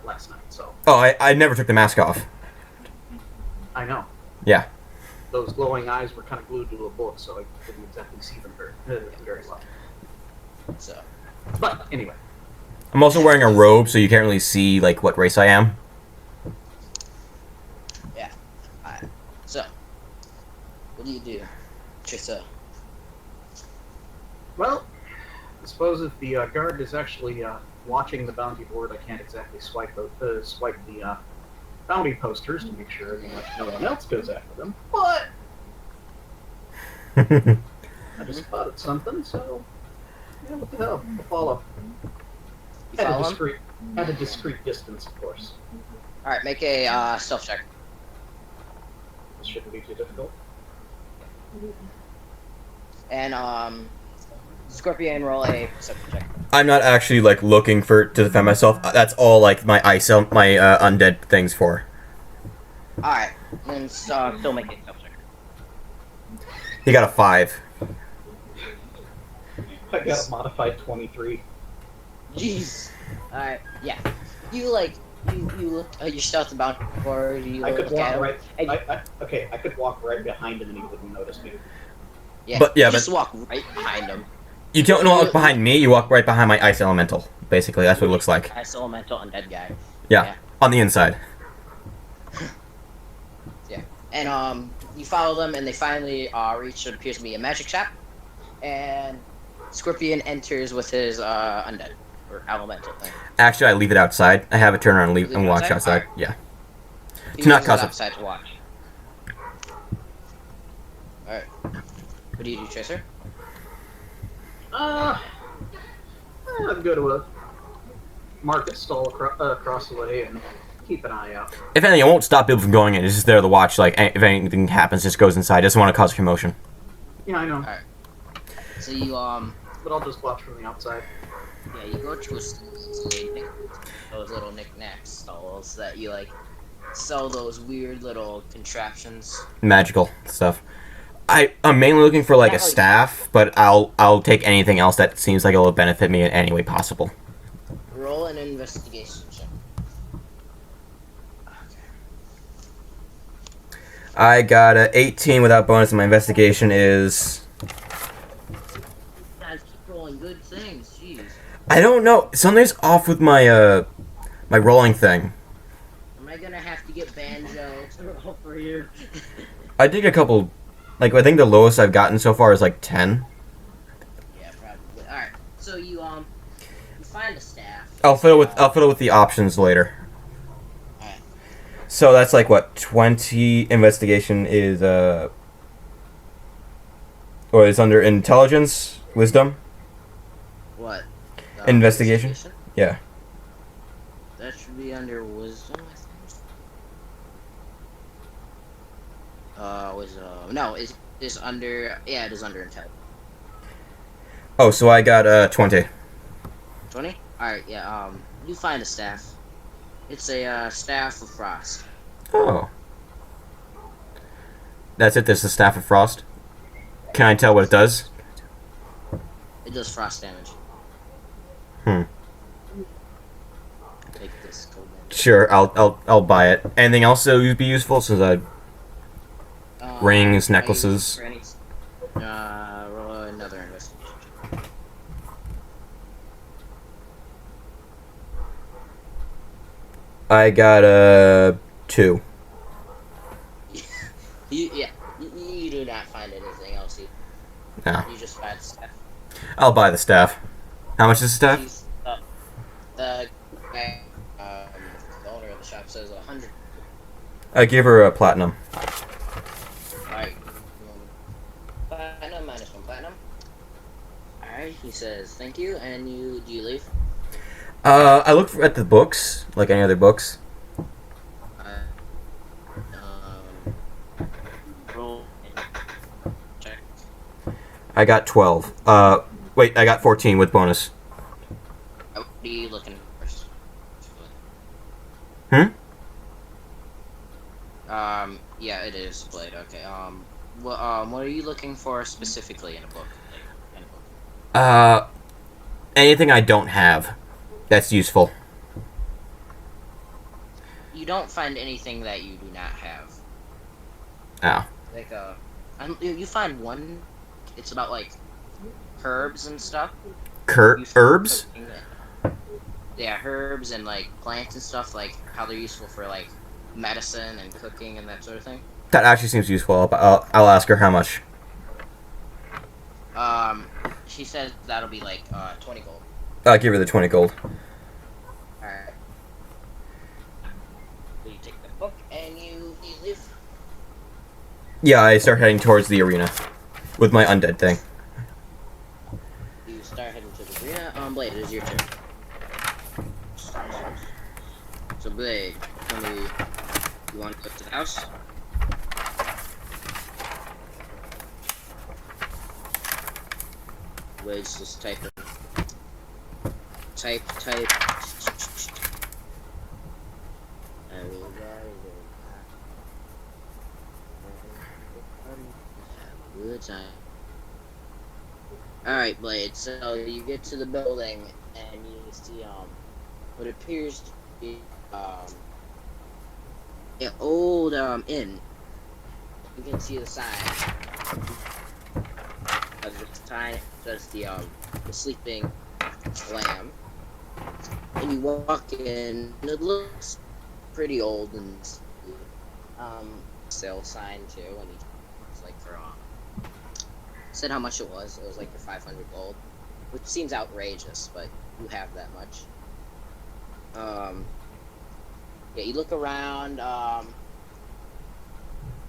last night, so Oh, I never took the mask off. I know. Yeah. Those glowing eyes were kind of glued to a book, so I couldn't exactly see them very well. So, But anyway, I'm also wearing a robe, so you can't really see like what race I am. yeah. Alright. So, what do you do, Trissa? well, I suppose if the guard is actually watching the bounty board, I can't exactly swipe the bounty posters to make sure no one else goes after them. But I just spotted something, so yeah, what the hell? I'll follow. You follow him? At a discreet distance, of course. Alright, make a stealth check. This shouldn't be too difficult. And, Scorpion, roll a perception check. I'm not actually like looking to defend myself. That's all like my undead things for. Alright, then still make a stealth check. He got a 5. I got a modified 23. Jeez. Alright, yeah. You look at your stealth about board, you I could look at walk him, right. and I could walk right behind him and he wouldn't notice me. yeah, But- yeah, you just but- walk right behind him. You don't walk behind me. You walk right behind my ice elemental. Basically, that's what it looks like. Ice elemental undead guy. Yeah, on the inside. And you follow them, and they finally reach what appears to be a magic shop. And Scorpion enters with his undead or elemental thing. Actually, I leave it outside. I have it turn on and Leave it and watch outside? outside. Yeah. He To not moves cause it. outside to watch. All right. What do you do, Tracer? I'd go to a market stall across the way and keep an eye out. If anything, I won't stop people from going in. It's just there to watch. Like, if anything happens, just goes inside. Doesn't want to cause commotion. Yeah, I know. So you But I'll just watch from the outside. yeah, you go to those little knick-knack stalls that you like sell those weird little contraptions. Magical stuff. I'm mainly looking for like a staff, but I'll take anything else that seems like it will benefit me in any way possible. Roll an investigation check. I got a 18 without bonus, and my investigation is. Guys, keep rolling good things. Jeez. I don't know. Something's off with my my rolling thing. Am I gonna have to get Banjo to roll for you? I did a couple. Like, I think the lowest I've gotten so far is like 10. Yeah, probably. All right. So you find a staff. I'll fiddle with the options later. Alright. So that's like what 20 investigation is or is under intelligence, wisdom. What? Investigation? Yeah. That should be under wisdom, I think. Wisdom. No, is under. Yeah, it is under intelligence. Oh, so I got 20. 20? Alright, yeah, you find a staff. It's a staff of frost. Oh. That's it. There's the staff of frost. Can I tell what it does? It does frost damage. Hmm. Take this cold damage. Sure, I'll buy it. Anything else that would be useful? Since rings, Are you necklaces. for any? Roll another investigation. I got 2. You do not find anything else. No. You just find stuff. I'll buy the staff. How much is the staff? She's, the guy, the owner of the shop says 100. I give her a platinum. Alright. Platinum minus 1 platinum. Alright, he says thank you, and do you leave? I looked at the books, like any other books. Roll and check. I got 12. Wait, I got 14 with bonus. What are you looking for? Yeah, it is Blade. Okay. What are you looking for specifically in a book? Anything I don't have that's useful. You don't find anything that you do not have. Oh. Like you find one. It's about like herbs and stuff. Herbs? Yeah, herbs and like plants and stuff. Like how they're useful for like medicine and cooking and that sort of thing. That actually seems useful. I'll ask her how much. She says that'll be like 20 gold. I'll give her the 20 gold. Alright. So you take the book and you leave. Yeah, I start heading towards the arena with my undead thing. You start heading to the arena. Blade, it is your turn. So Blade, tell me, you want to go to the house? Blade's just typing. Type. Good time. Alright, Blade, so you get to the building and you see what appears to be an old inn. You can see the sign. The sign says the sleeping lamb. And you walk in and it looks pretty old and sale sign too, and it's like for said how much it was. It was like for 500 gold, which seems outrageous, but you have that much. Yeah, you look around.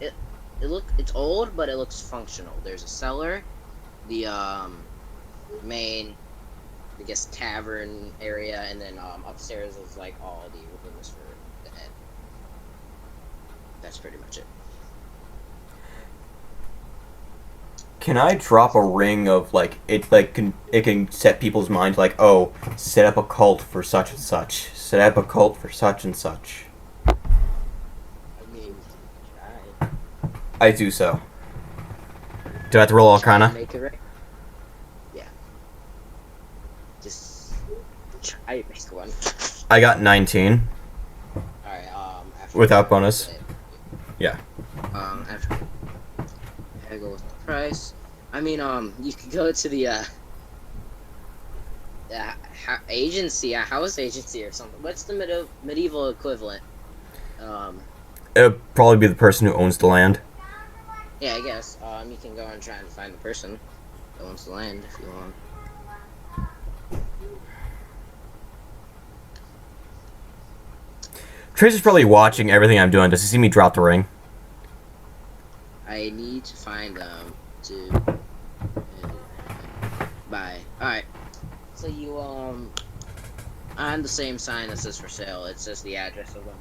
It's old, but it looks functional. There's a cellar, the main, I guess, tavern area, and then upstairs is like all the rooms for the inn. That's pretty much it. Can I drop a ring of like it can set people's minds like, oh, set up a cult for such and such. Set up a cult for such and such. I mean, try. I do so. Do I have to roll Arcana? Make it right. Yeah. Just try to make one. I got 19 Alright, after without bonus. Yeah. After I go with the price. I mean, you could go to the agency, a house agency or something. What's the medieval equivalent? It'll probably be the person who owns the land. Yeah, I guess. You can go and try and find the person that owns the land if you want. Tracer's probably watching everything I'm doing. Does he see me drop the ring? I need to find them to buy. Alright. So you, on the same sign that says for sale, it says the address of the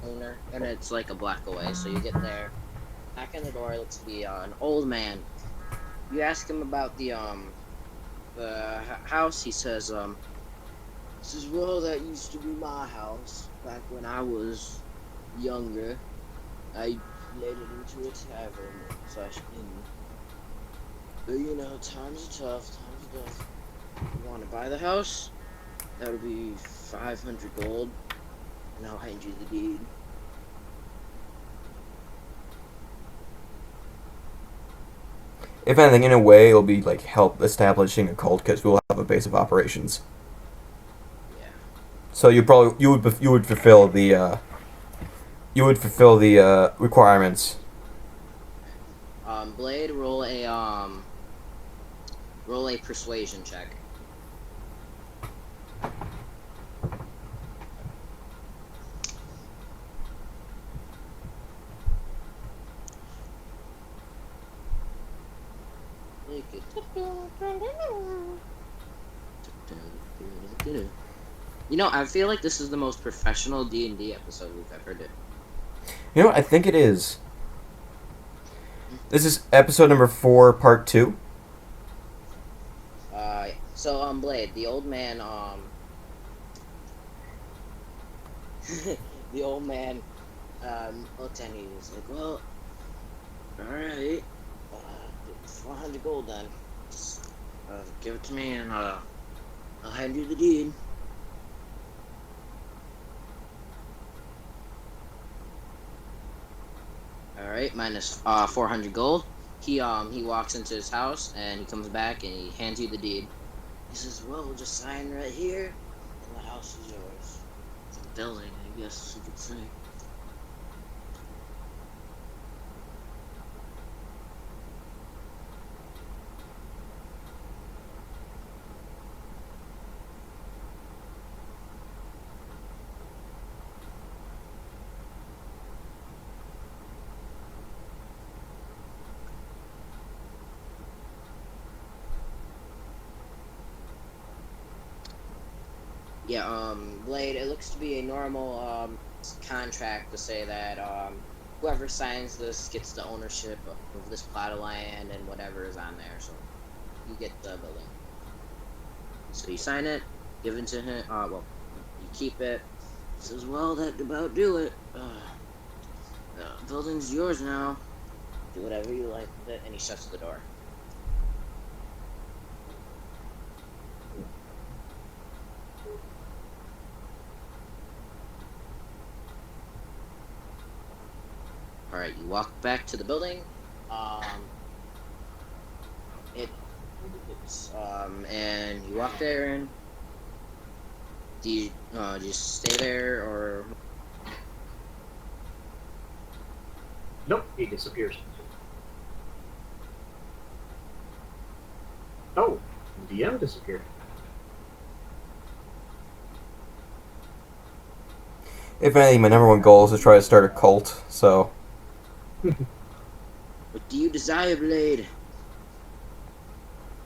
owner, and it's like a block away. So you get there. Back in the door looks to be an old man. You ask him about the house. He says, well, that used to be my house back when I was younger. I made it into a tavern / inn. But you know, times are tough. Times are tough. You want to buy the house? That would be 500 gold, and I'll hand you the deed. If anything, in a way, it'll be like help establishing a cult because we'll have a base of operations. Yeah. So you would fulfill the requirements. Blade, roll a persuasion check. You know, I feel like this is the most professional D&D episode we've ever did. You know what? I think it is. This is episode number 4, part 2. So Blade, the old man, the old man, looked at me and was like, well, alright, 400 gold then. Give it to me and, I'll hand you the deed. Alright, minus 400 gold. He walks into his house and he comes back and he hands you the deed. He says, well, just sign right here and the house is yours. It's a building, I guess you could say. Yeah, Blade, it looks to be a normal, contract to say that, whoever signs this gets the ownership of this plot of land and whatever is on there, so you get the building. So you sign it, give it to him, well, you keep it. He says, well, that about do it. The building's yours now. Do whatever you like with it, and he shuts the door. Alright, you walk back to the building. And you walk there and do you just stay there or? Nope, he disappears. Oh, DM disappeared. If anything, my number one goal is to try to start a cult. So. What do you desire, Blade?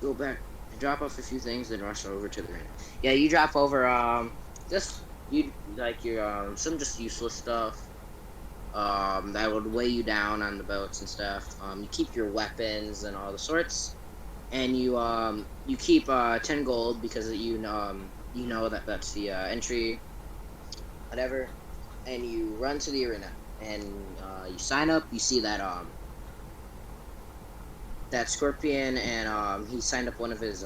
Go back, drop off a few things, then rush over to the arena. Yeah, you drop over, just, you, like, your, some just useless stuff, that would weigh you down on the boats and stuff. You keep your weapons and all the sorts, and you keep, 10 gold, because you know that that's the, entry, whatever, and you run to the arena, and, you sign up, you see that, that Scorpion, and he signed up one of his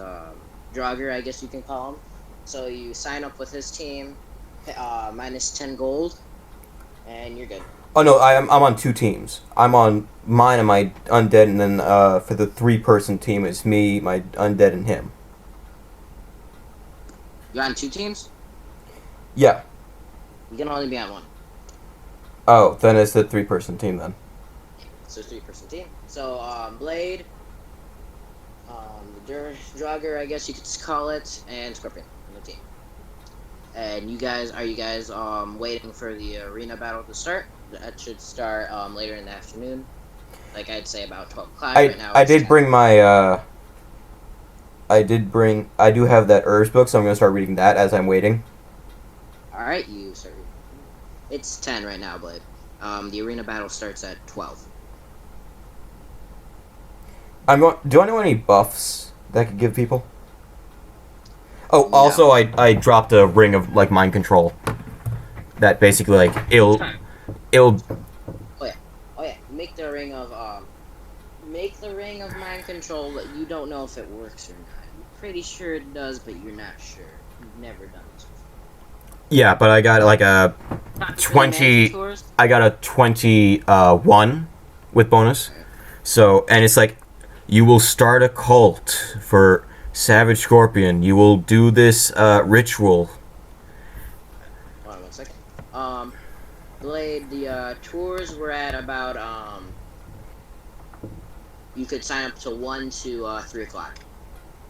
Draugr, I guess you can call him. So you sign up with his team, minus 10 gold, and you're good. Oh no, I'm on 2 teams. I'm on mine and my undead, and then for the 3-person team, it's me, my undead, and him. You're on 2 teams? Yeah. You can only be on 1. Oh, then it's the 3-person team then. So 3-person team. So Blade, the Draugr, I guess you could call it, and Scorpion on the team. And you guys, are you guys waiting for the arena battle to start? That should start later in the afternoon. Like I'd say about 12 o'clock right now. I did bring my I do have that herbs book, so I'm gonna start reading that as I'm waiting. Alright, you start. It's 10 right now, Blade. The arena battle starts at 12. Do I know any buffs that I could give people? Oh, No. also I dropped a ring of like mind control. That basically like it'll Oh yeah. Make make the ring of mind control, but you don't know if it works or not. You're pretty sure it does, but you're not sure. You've never done this before. Yeah, but I got like a Not really 20. mentors. I got a 21 with bonus. Alright. So, and it's like, you will start a cult for Savage Scorpion. You will do this ritual. Hold on 1 second. Blade, the tours were at about you could sign up to 1 to 3 o'clock.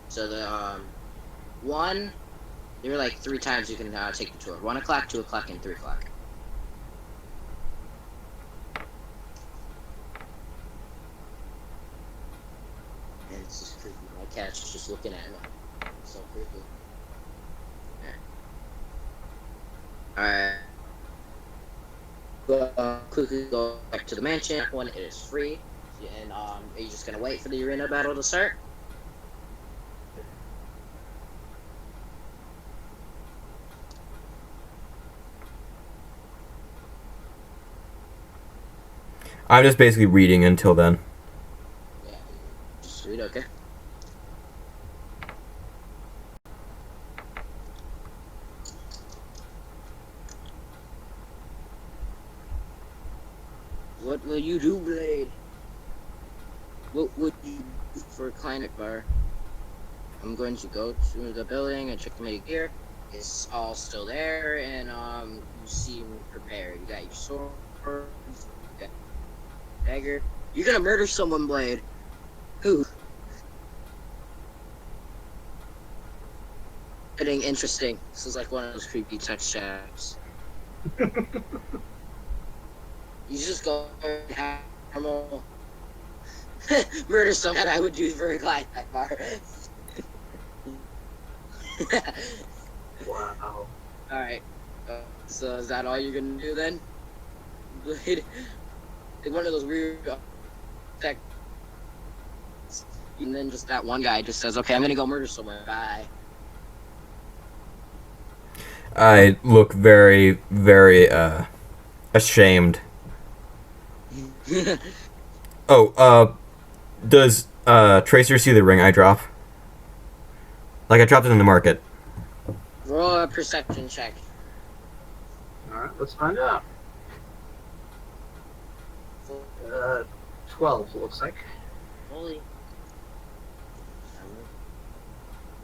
So the 1, there were like 3 times you can take the tour: 1 o'clock, 2 o'clock, and 3 o'clock. And it's just creepy. My cat's just looking at me. It's so creepy. Alright. Quickly go back to the mansion. One, it is free. And are you just gonna wait for the arena battle to start? I'm just basically reading until then. Yeah, just read, okay. What will you do, Blade? What would you do for a client bar? I'm going to go to the building and check the media gear. It's all still there, and you seem prepared. You got your sword, you got your dagger. You're gonna murder someone, Blade. Who? Getting interesting. This is like one of those creepy text chats. You just go and have normal murder someone I would do for a client bar. Wow. Alright. So is that all you're gonna do then? Blade? Like one of those weird tech. And then just that one guy just says, okay, I'm gonna go murder someone. Bye. I look very, very ashamed. Oh, does Tracer see the ring I drop? Like, I dropped it in the market. Roll a perception check. Alright, let's find out. 12, looks like. Holy.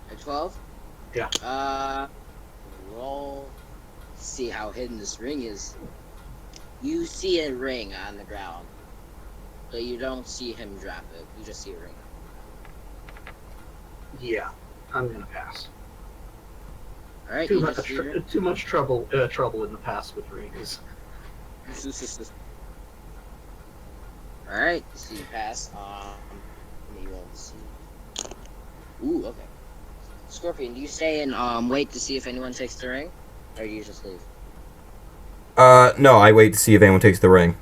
A 12? Yeah. Roll. See how hidden this ring is. You see a ring on the ground, but you don't see him drop it. You just see a ring. Yeah, I'm gonna pass. Alright, Too you much, just see a ring. too much trouble in the past with rings. Alright, so you pass. Maybe we'll see. Ooh, okay. Scorpion, do you stay and wait to see if anyone takes the ring? Or do you just leave? No, I wait to see if anyone takes the ring.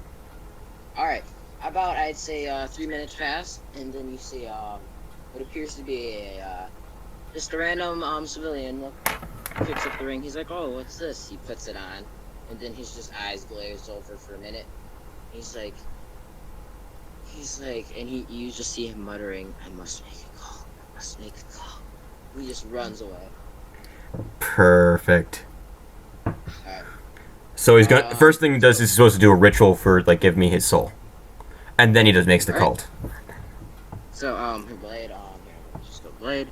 Alright. About, I'd say, 3 minutes pass, and then you see, what appears to be a, just a random, civilian picks up the ring. He's like, oh, what's this? He puts it on, and then his just eyes glaze over for a minute. He's like, and you just see him muttering, I must make a call. I must make a call. He just runs away. Perfect. Alright. So he's gonna. First thing he does is he's supposed to do a ritual for like give me his soul, and then he just makes the cult. So Blade, here, let's just go Blade.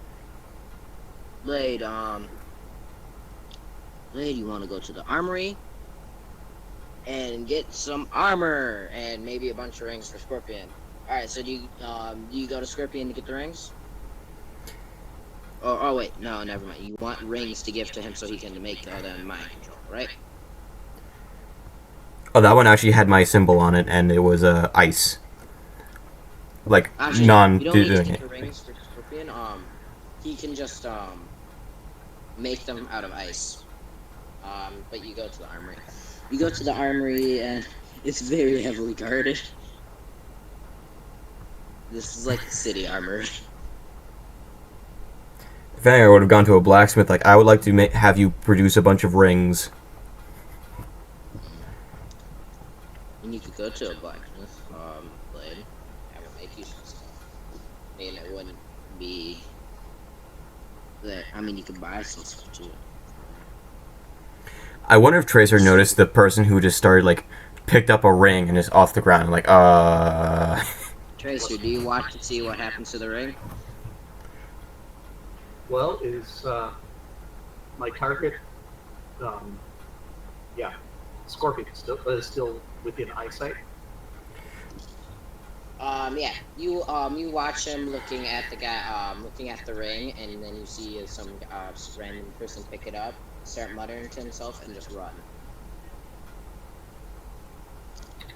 Blade, you want to go to the armory and get some armor and maybe a bunch of rings for Scorpion. All right, so do you go to Scorpion to get the rings? Oh wait, no, never mind. You want rings to give to him so he can make the mind control, right? Oh, that one actually had my symbol on it, and it was ice. Like Actually, non you don't need to doing get it. the rings for Scorpion. He can just make them out of ice. But you go to the armory. You go to the armory, and it's very heavily guarded. This is like a city armory. If anything, I would have gone to a blacksmith. Like, I would like to have you produce a bunch of rings. And you could go to a blacksmith, Blade, have him make you some stuff. I mean, you can buy some stuff too. I wonder if Tracer noticed the person who just started, like, picked up a ring and is off the ground. Like, Tracer, do you watch to see what happens to the ring? Well, is my target? Yeah, Scorpion still within eyesight. Yeah, you watch him looking at the guy, looking at the ring, and then you see some random person pick it up, start muttering to himself, and just run.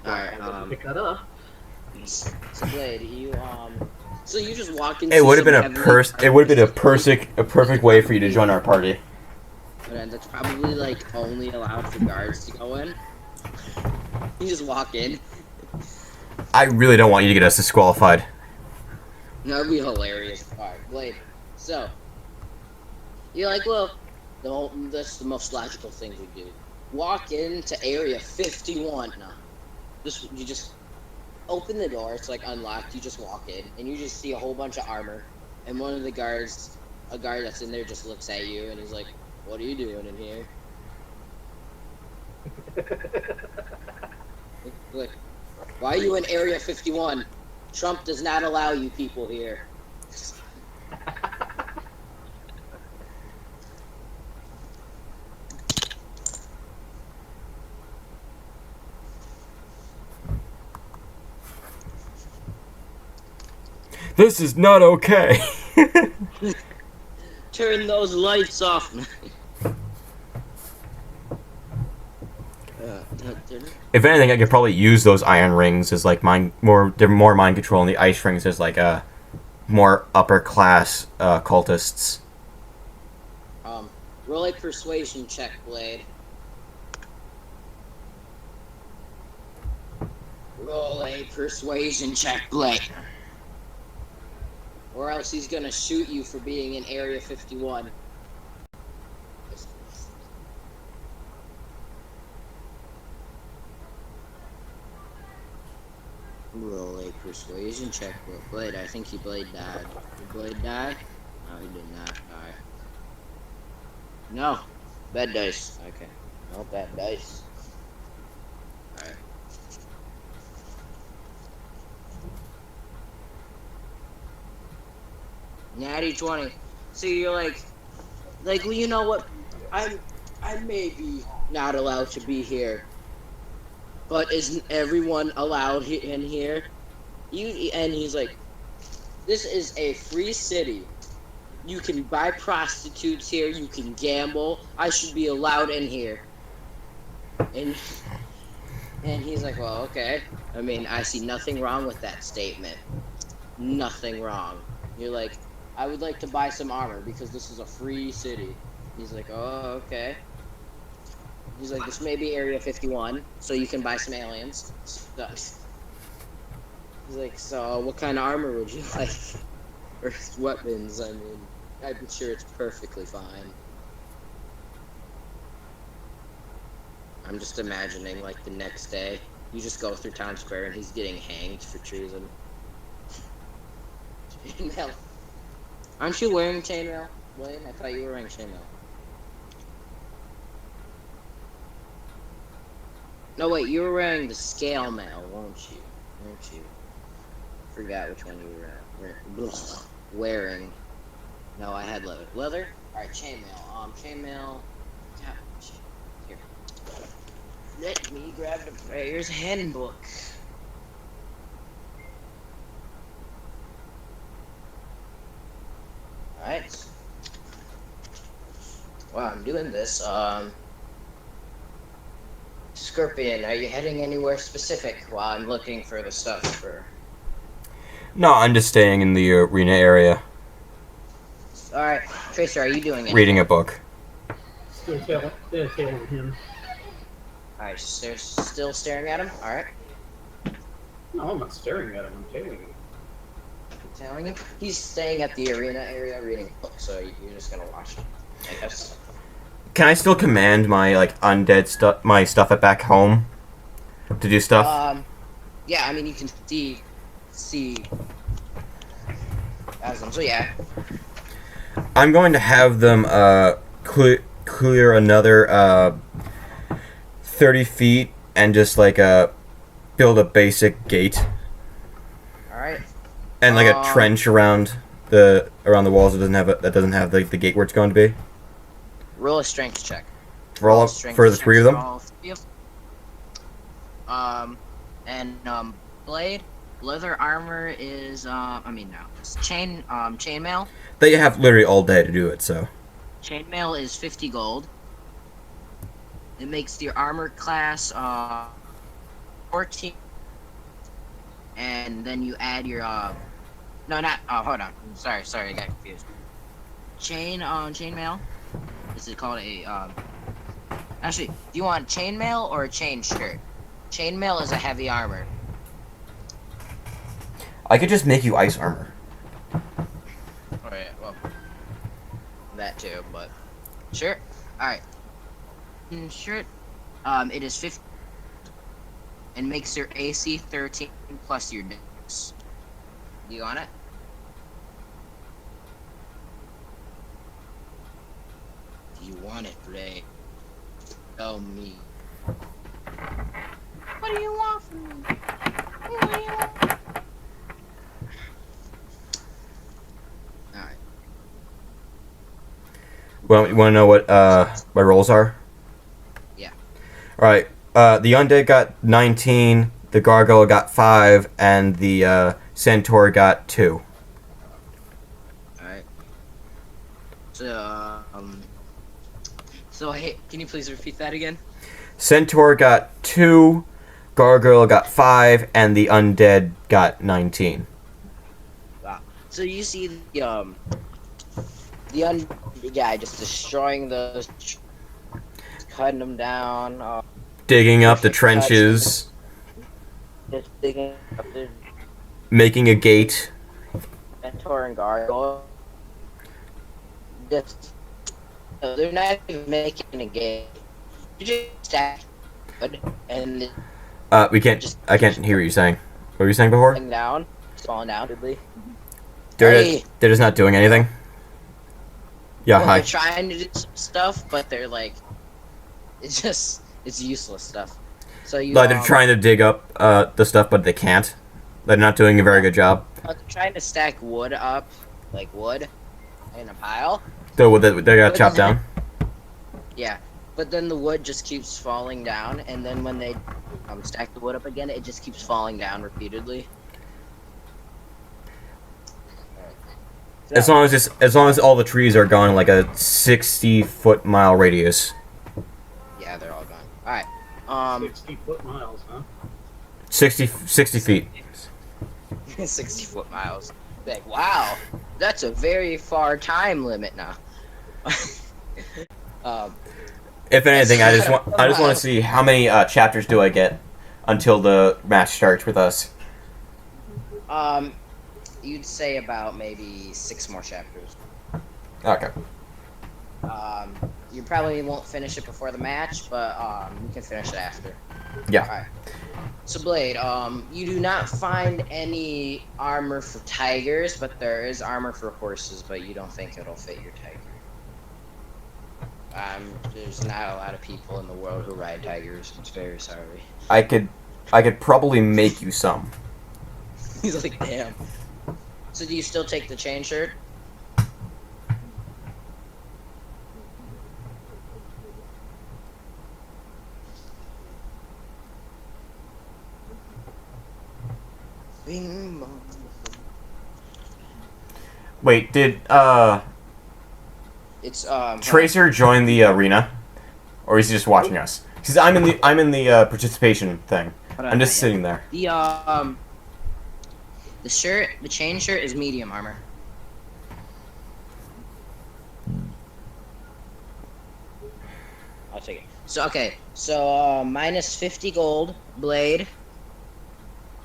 Alright, Pick that up. so Blade, so you just walk into it would have been some It would have been a perfect way for you to join our party. And that's probably like only allowed for guards to go in. You just walk in. I really don't want you to get us disqualified. That would be hilarious. Alright, Blade. So, you're like, well, that's the most logical thing to do. Walk into Area 51. No. You just open the door, it's like unlocked, you just walk in, and you just see a whole bunch of armor, and one of the guards, a guard that's in there just looks at you, and he's like, what are you doing in here? Like, why are you in Area 51? Trump does not allow you people here. This is not okay. Turn those lights off. If anything, I could probably use those iron rings as like they're more mind control, and the ice rings as like more upper class cultists. Roll a persuasion check, Blade. Roll a persuasion check, Blade. Or else he's gonna shoot you for being in Area 51. Roll a persuasion check, Blade. I think Blade died. Did Blade die? No, he did not die. No. Bad dice. Okay. No bad dice. Alright. Natty 20. So you're like, well, you know what? I may be not allowed to be here, but isn't everyone allowed in here? And he's like, this is a free city. You can buy prostitutes here. You can gamble. I should be allowed in here. And he's like, well, okay. I mean, I see nothing wrong with that statement. Nothing wrong. You're like, I would like to buy some armor because this is a free city. He's like, oh, okay. He's like, this may be Area 51, so you can buy some aliens. He's like, so what kind of armor would you like? Or weapons, I mean, I'm sure it's perfectly fine. I'm just imagining, like, the next day, you just go through town square and he's getting hanged for treason. Chainmail. Aren't you wearing chainmail, Blaine? I thought you were wearing chainmail. No, wait, you were wearing the scale mail, weren't you? Forgot which one you were wearing. No, I had leather. Leather? Alright, chainmail. Chainmail. Here. Let me grab the player's handbook. Alright. While I'm doing this, Scorpion, are you heading anywhere specific while I'm looking for the stuff for... No, I'm just staying in the arena area. Alright, Tracer, are you doing anything? Reading a book. Still tailing him. Alright, still staring at him? Alright. No, I'm not staring at him. I'm tailing him. Telling him? He's staying at the arena area reading a book, so you're just gonna watch him, I guess. Can I still command my like undead stuff, my stuff at back home, to do stuff? Yeah, I mean you can see as them, so yeah. I'm going to have them clear another 30 feet and just like build a basic gate All right. and like a trench around the walls that doesn't have the gate where it's going to be. Roll a strength check. For the three of them. All three of and blade, leather armor is it's chainmail. They have literally all day to do it. So Chainmail is 50 gold. It makes your armor class 14, and then you add your no, not hold on. Sorry, I got confused. Chainmail. Is it called a Actually, do you want chainmail or a chain shirt? Chainmail is a heavy armor. I could just make you ice armor. Oh yeah, well, that too, but sure. All right. Shirt. It is 50 and makes your AC 13 plus your dex. You want it? Do you want it, Ray? Tell me. What do you want from me? What do you want? Alright. Well, you want to know what my rolls are? Yeah. All right. The undead got 19, the gargoyle got 5, and the centaur got 2. Alright. So hey, can you please repeat that again? Centaur got 2, gargoyle got 5, and the undead got 19. Wow. So you see the guy just destroying those, cutting them down. Digging up the Perfect trenches, Just digging up the making a gate. mentor and gargoyle. Just they're not even making a game. You just stack wood and We can't. I can't hear what you're saying. What were you saying before? falling down, Dudley. They're just not doing anything. Yeah, Well, hi. they're trying to do some stuff, but they're like, it's useless stuff. So you Like they're trying to dig up the stuff, but they can't. They're not doing a very good job. they're trying to stack wood up, like wood, in a pile. So they got chopped down. Yeah, but then the wood just keeps falling down, and then when they stack the wood up again, it just keeps falling down repeatedly. As long as all the trees are gone in like a 60-foot-mile radius. Yeah, they're all gone. All right. 60-foot miles, huh? 60 feet. 60-foot miles. Like, wow, that's a very far time limit now. If anything, I just want to see how many chapters do I get until the match starts with us. You'd say about maybe 6 more chapters. Okay. You probably won't finish it before the match, but you can finish it after. Yeah. Alright. So Blade, you do not find any armor for tigers, but there is armor for horses, but you don't think it'll fit your tiger. There's not a lot of people in the world who ride tigers. It's very sorry. I could probably make you some. He's like, damn. So do you still take the chain shirt? Wait, did It's Tracer join the arena, or is he just watching us? Because I'm in the participation thing. I'm just sitting there. the chain shirt is medium armor. I'll take it. So okay, so minus 50 gold blade,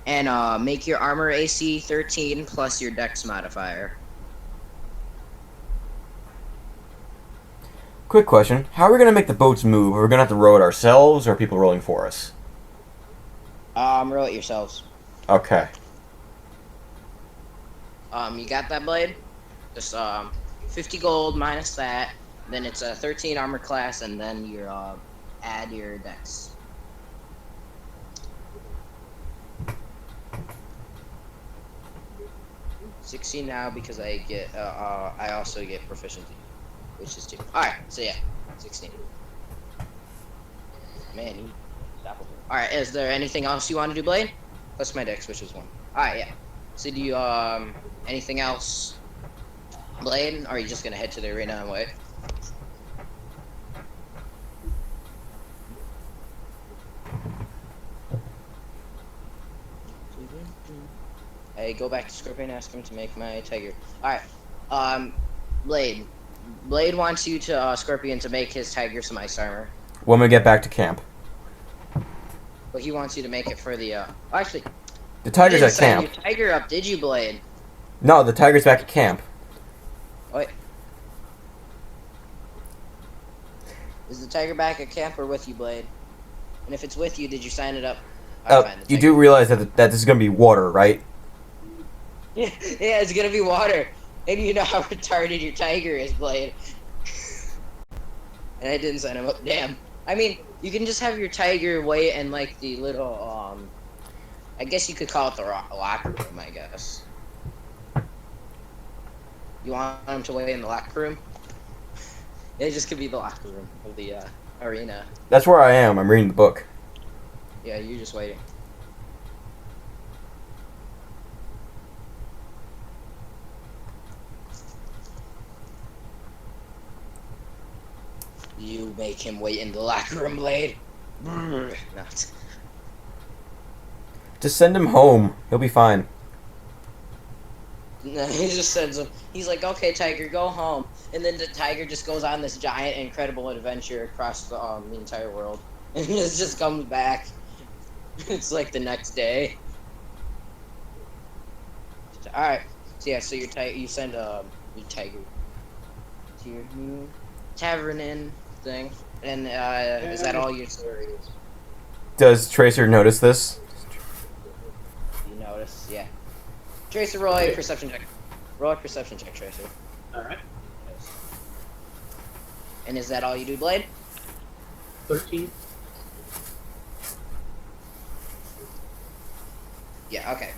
and make your armor AC 13 plus your dex modifier. Quick question: how are we gonna make the boats move? Are we gonna have to row it ourselves, or are people rowing for us? Roll it yourselves. Okay. You got that blade? Just 50 gold minus that. Then it's a 13 armor class, and then you add your dex. $16 now because I get I also get proficiency, which is 2. All right, so yeah, 16. Man, you unstoppable. All right, is there anything else you want to do, Blade? Plus my dex, which is 1. All right, yeah. So do you anything else, Blade? Or are you just gonna head to the arena and wait? Hey, go back to Scorpion and ask him to make my tiger. Alright. Blade. Blade wants you to, Scorpion, to make his tiger some ice armor. When we get back to camp. But he wants you to make it for the, actually... The tiger's you at didn't sign camp. your tiger up, did you, Blade? No, the tiger's back at camp. Wait. Is the tiger back at camp or with you, Blade? And if it's with you, did you sign it up? Fine, You do realize that this is going to be water, right? Yeah, it's gonna be water. And you know how retarded your tiger is, Blade. And I didn't sign him up. Damn. I mean, you can just have your tiger wait in, like, the little, I guess you could call it the locker room, I guess. You want him to wait in the locker room? It just could be the locker room of the, arena. That's where I am. I'm reading the book. Yeah, you're just waiting. You make him wait in the locker room, Blade. No. Just send him home. He'll be fine. No, he just sends him. He's like, okay, Tiger, go home. And then the Tiger just goes on this giant, incredible adventure across the entire world. And it just comes back. It's like the next day. Alright. So yeah, so you send your Tiger to your new tavern inn thing. And is that all your story is? Does Tracer notice this? You notice, yeah. Tracer, roll a perception check. Roll a perception check, Tracer. Alright. And is that all you do, Blade? 13. Yeah, okay.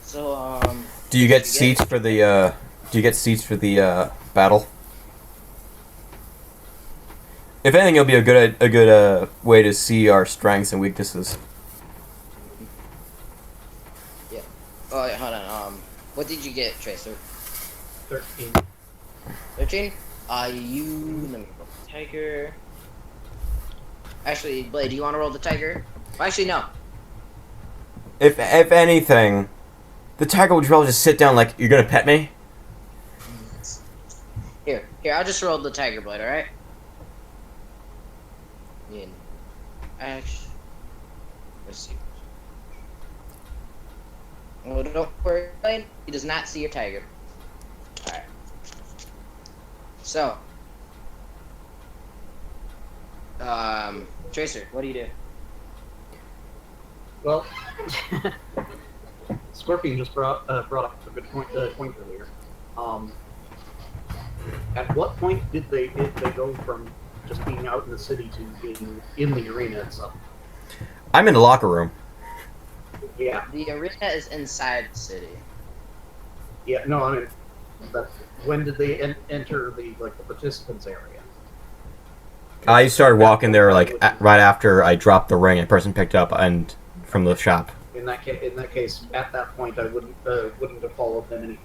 So, Do you get seats for the battle? If anything, it'll be a good way to see our strengths and weaknesses. yeah. Oh, yeah, hold on. What did you get, Tracer? 13. 13? Let me roll the tiger. Actually, Blade, do you want to roll the tiger? Well, actually, no. If anything, the tiger would probably just sit down like, you're gonna pet me? Here, I'll just roll the tiger, Blade, alright? Actually, let's see. Oh, don't worry, Blade. He does not see your tiger. Alright. So, Tracer, what do you do? Well, Scorpion just brought up a good point earlier. At what point did they go from just being out in the city to being in the arena itself? I'm in the locker room. Yeah. The arena is inside the city. Yeah. No, I mean, but when did they enter the participants area? I started walking there right after I dropped the ring and a person picked it up and from the shop. In that case, at that point, I wouldn't have followed them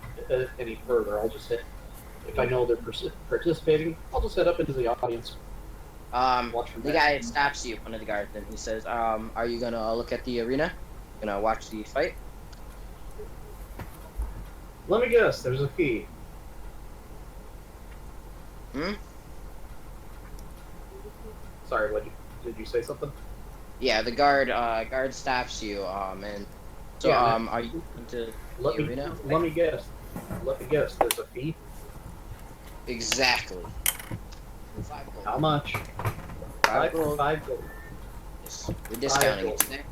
any further. I'll just hit. If I know they're participating, I'll just head up into the audience. The guy stops you, one of the guards, and he says, are you gonna look at the arena? Gonna watch the fight? Let me guess. There's a fee. Hmm? Sorry, did you say something? Yeah, the guard stops you, and so, Yeah, are you into the arena? Let me guess. There's a fee. Exactly. 5 gold. How much? 5 gold. 5 gold. Yes. We're discounting it today.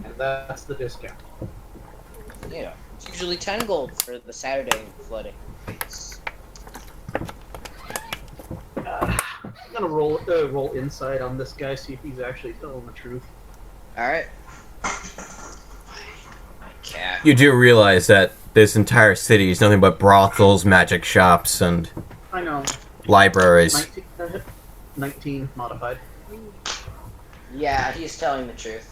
And that's the discount. Yeah. It's usually 10 gold for the Saturday flooding. gonna roll inside on this guy, see if he's actually telling the truth. All right. Cat. You do realize that this entire city is nothing but brothels, magic shops, and I know. libraries. 19 modified. Yeah, he's telling the truth.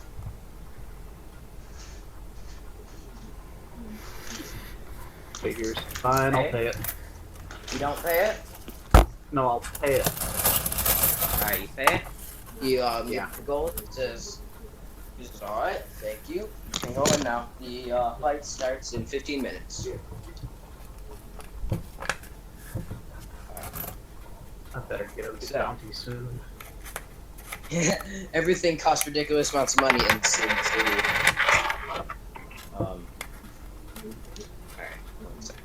Figures. Fine, I'll pay it. You don't pay it? No, I'll pay it. Alright, you pay it? You, Yeah. the gold says, alright, thank you. You can go in now. The, fight starts in 15 minutes. I better get a So- bounty soon. Everything costs ridiculous amounts of money in the city. Alright, one second.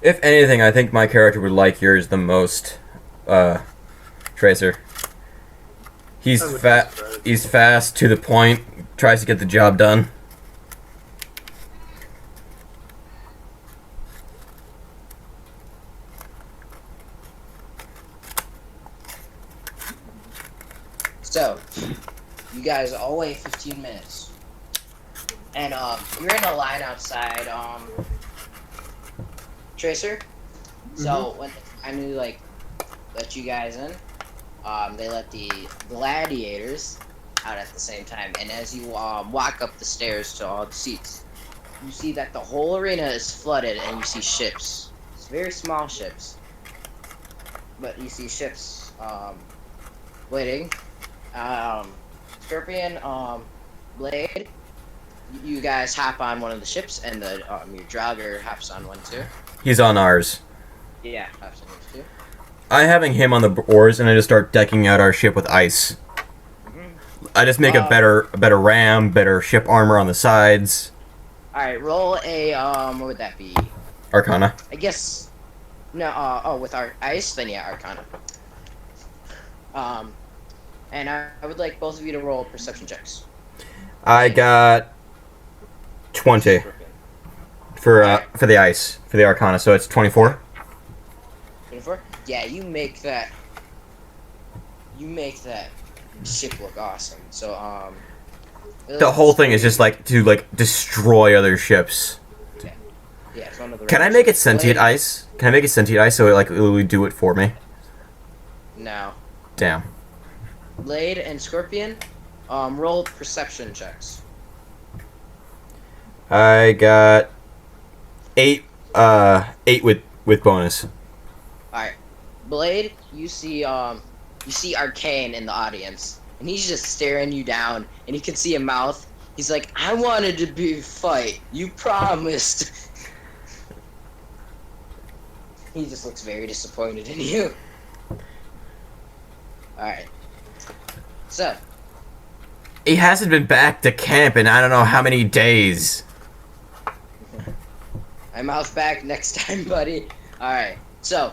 If anything, I think my character would like yours the most, Tracer. He's I would be fat. surprised. He's fast, to the point, tries to get the job done. So, you guys all wait 15 minutes. And, you're in a line outside, Tracer. So, when I knew, like, let you guys in, they let the gladiators out at the same time. And as you, walk up the stairs to all the seats, you see that the whole arena is flooded and you see ships. It's very small ships. But you see ships, waiting. Scorpion, Blade, you guys hop on one of the ships, and the your Draugr hops on one too. He's on ours. Yeah, hops on one too. I having him on the oars, and I just start decking out our ship with ice. I just make a better ram, better ship armor on the sides. All right, roll a what would that be? Arcana. I guess no. With our ice, then yeah, Arcana. And I would like both of you to roll perception checks. I got 20 for the ice, for the Arcana, so it's 24. 24? Yeah, you make that ship look awesome. So The whole thing is just like to destroy other ships. yeah, it's one of the Can I make it sentient ice? Can I make it sentient ice so it will do it for me? No. Damn. Blade and Scorpion, roll perception checks. I got 8 with bonus. Alright. Blade, you see Arcane in the audience. And he's just staring you down, and you can see a mouth. He's like, I wanted to be fight. You promised. He just looks very disappointed in you. Alright. So, He hasn't been back to camp in I don't know how many days. I'm out back next time, buddy. Alright. So,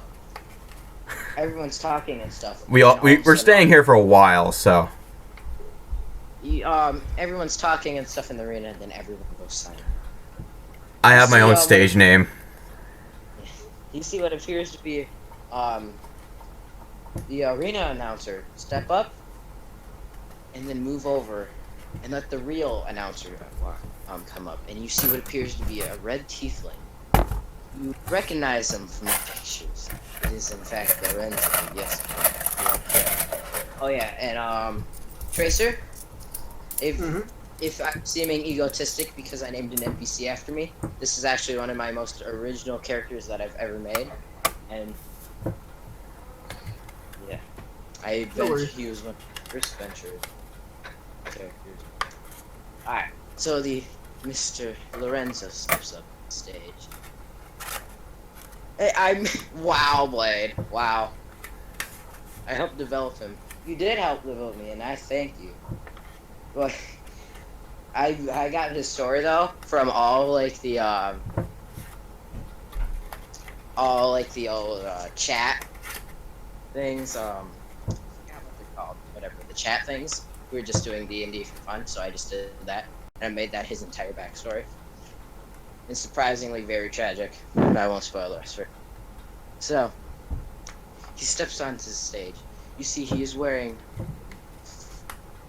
everyone's talking and stuff. We're staying here for a while, so. Everyone's talking and stuff in the arena, and then everyone goes silent. I have my See, own stage name. You see what appears to be, the arena announcer step up, and then move over, and let the real announcer come up, and you see what appears to be a red tiefling. You recognize him from the pictures. It is in fact Laranzo. Yes. Oh yeah, and Tracer. If I'm seeming egotistic because I named an NPC after me, this is actually one of my most original characters that I've ever made, and yeah, he was one of the first venture characters. Alright, so the Mr. Laranzo steps up on stage. Hey, wow, Blade, wow. I helped develop him. You did help develop me, and I thank you. But I got his story though from all the old chat things. I forgot what they're called. Whatever the chat things. We were just doing D&D for fun, so I just did that, and I made that his entire backstory. It's surprisingly very tragic, but I won't spoil the rest of it. So he steps onto the stage. You see, he is wearing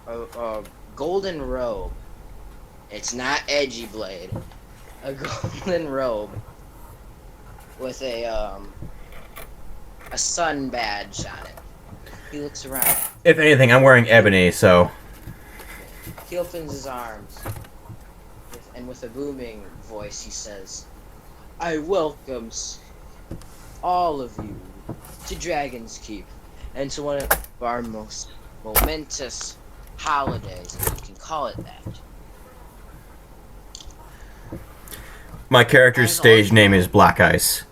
a golden robe. It's not edgy blade. A golden robe with a sun badge on it. He looks around. If anything, I'm wearing ebony, so... He opens his arms, and with a booming voice, he says, "I welcome all of you to Dragon's Keep, and to one of our most momentous holidays, if you can call it that." My character's stage name is Black Ice.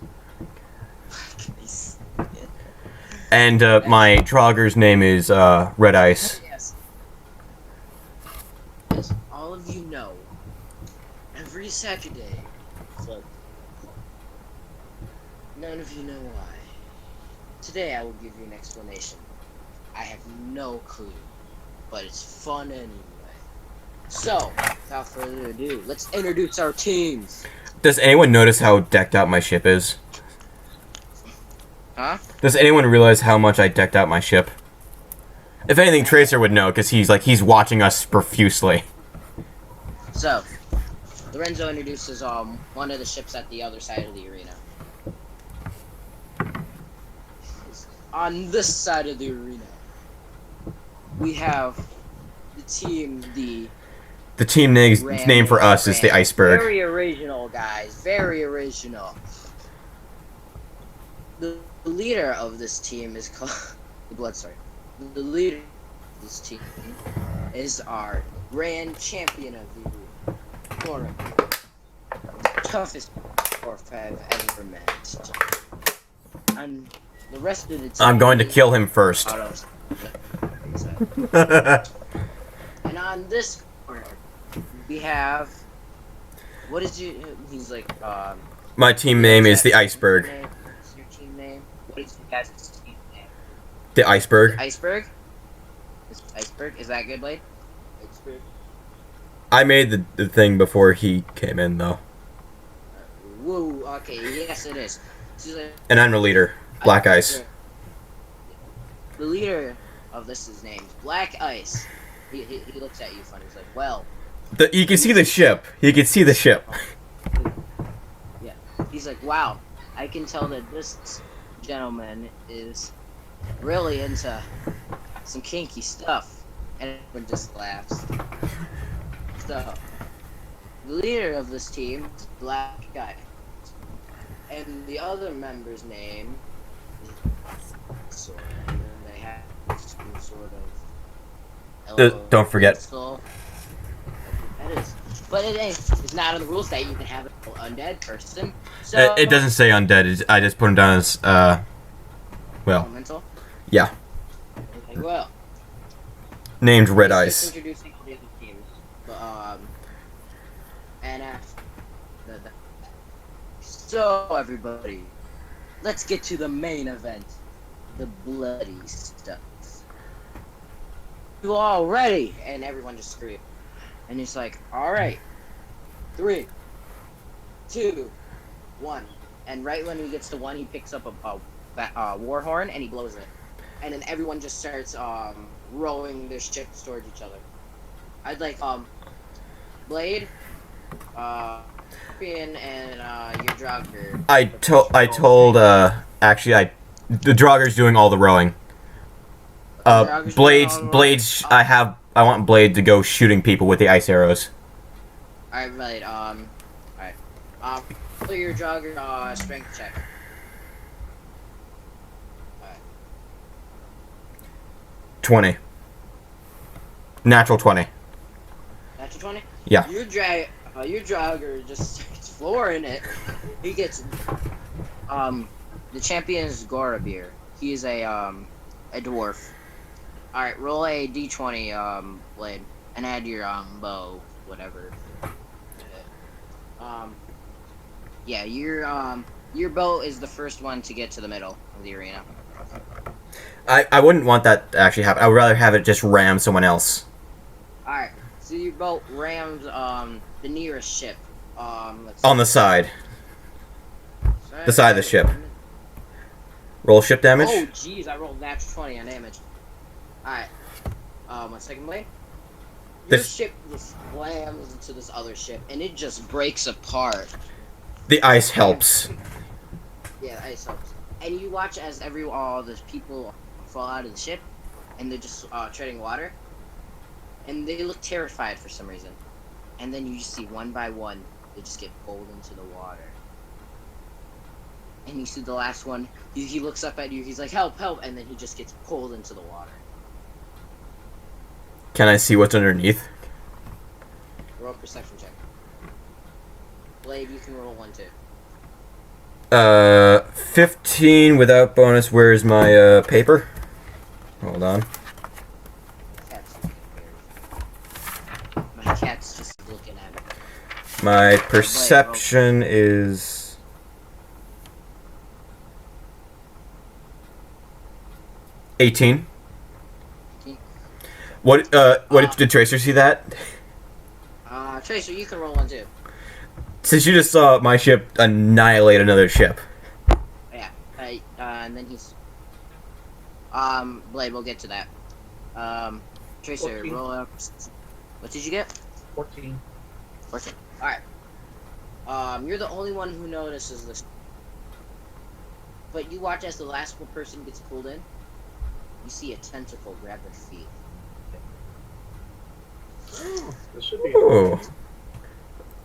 And my Draugr's name is Red Ice. Yes. As all of you know, every Saturday, so none of you know why. Today I will give you an explanation. I have no clue, but it's fun anyway. So, without further ado, let's introduce our teams. Does anyone notice how decked out my ship is? Huh? Does anyone realize how much I decked out my ship? If anything, Tracer would know, because he's watching us profusely. So, Laranzo introduces one of the ships at the other side of the arena. On this side of the arena, we have the team, The team name for us is the Iceberg. Very original, guys. Very original. The leader of this team is called the Bloodstar. The leader of this team is our grand champion of the group, the toughest dwarf I've ever met. And the rest of the team, I'm going to kill him first. And on this corner, we have he's like My team name is the Iceberg. What's your team name? What is your guys' team name? The Iceberg. Iceberg? Iceberg? Is that good, Blade? Iceberg? I made the thing before he came in, though. Whoa, okay, yes it is. And I'm the leader, Black Ice. The leader of this is named Black Ice. He looks at you funny. He's like, well... You can see the ship. You can see the ship. Yeah. He's like, wow, I can tell that this gentleman is really into some kinky stuff. And everyone just laughs. So, the leader of this team is Black Guy. And the other member's name is and they have some sort of Don't forget. That is. But it ain't. It's not in the rules that you can have an undead person. So It doesn't say undead. I just put him down as well. Elemental? Yeah. Okay, well. Named Red Just Ice. introducing the other teams. And after that. So everybody, let's get to the main event. The bloody stuff. You all ready? And everyone just screamed. And he's like, alright. 3, 2, 1. And right when he gets to 1, he picks up a war horn and he blows it. And then everyone just starts rowing their ships towards each other. I'd like Blade, and your Draugr. I told actually the Draugr's doing all the rowing. Blades I want Blade to go shooting people with the ice arrows. Alright, Blade, alright. Put your Draugr strength check. Alright. 20. Natural 20. Natural 20? Yeah. Your Draugr just starts flooring it. He gets the champion is Gorabir. He is a dwarf. Alright, roll a d20, Blade, and add your bow whatever. Yeah, your boat is the first one to get to the middle of the arena. I wouldn't want that to actually happen. I would rather have it just ram someone else. Alright, so your boat rams the nearest ship. Let's On see. the side. The side of the ship. Roll ship damage. Oh jeez, I rolled natural 20 on damage. Alright. 1 second, Blade. Your This- ship just slams into this other ship and it just breaks apart. The ice helps. Yeah, ice helps. And you watch as all the people fall out of the ship, and they're just treading water, and they look terrified for some reason. And then you just see one by one, they just get pulled into the water. And you see the last one, he looks up at you, he's like, help, help, and then he just gets pulled into the water. Can I see what's underneath? Roll a perception check. Blade, you can roll 1 too. 15 without bonus. Where's my paper? Hold on. My cat's just looking at me. My perception is 18. What did Tracer see that? Tracer, you can roll 1 too. Since you just saw my ship annihilate another ship. Yeah. And then he's. Blade, we'll get to that. Tracer, 14. roll up. What did you get? 14. 14. Alright. You're the only one who notices this. But you watch as the last person gets pulled in. You see a tentacle grab their feet. Oh, this should be. Ooh.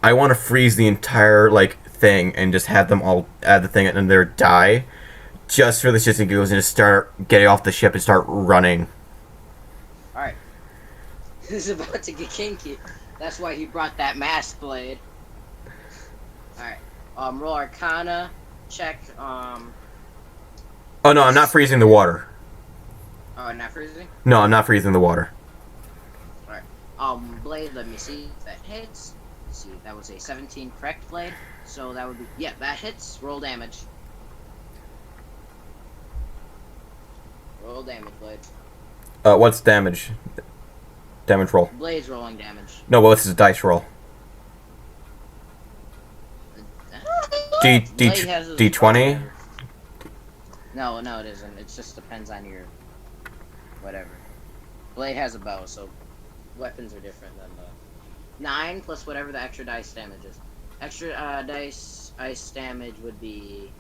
I want to freeze the entire thing and just have them all add the thing and there die, just for the shits and giggles, and just start getting off the ship and start running. Alright. This is about to get kinky. That's why he brought that mask, Blade. Alright. Roll Arcana. Check, Oh no, I'm not freezing the water. Oh, not freezing? No, I'm not freezing the water. Blade, let me see if that hits. Let's see, that was a 17 correct, Blade. So that would be, yeah, that hits. Roll damage. Roll damage, Blade. What's damage? Damage roll. Blade's rolling damage. No, well, this is a dice roll. Blade has his D20? bow. No, it isn't. It just depends on your whatever. Blade has a bow, so weapons are different than the 9 plus whatever the extra dice damage is. Extra ice damage would be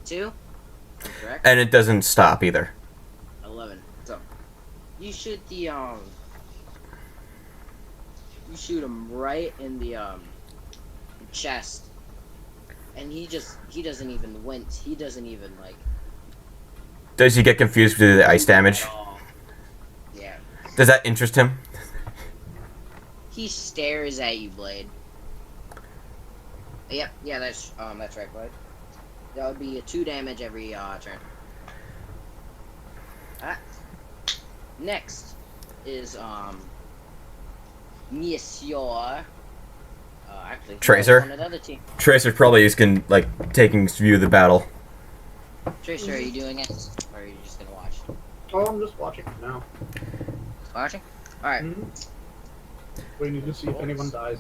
2. Correct. And it doesn't stop either. 11. So you shoot the you shoot him right in the chest, and he doesn't even wince. He doesn't even Does he get confused due to the ice damage? at all. Yeah. Does that interest him? He stares at you, Blade. Yep, yeah, that's right, Blade. That would be a 2 damage every turn. Next is Monsieur. Actually, Tracer? one of the other team. Tracer probably is taking view of the battle. Tracer, are you doing it, or are you just gonna watch? Oh, I'm just watching now. Watching? All right. We need to see if anyone dies.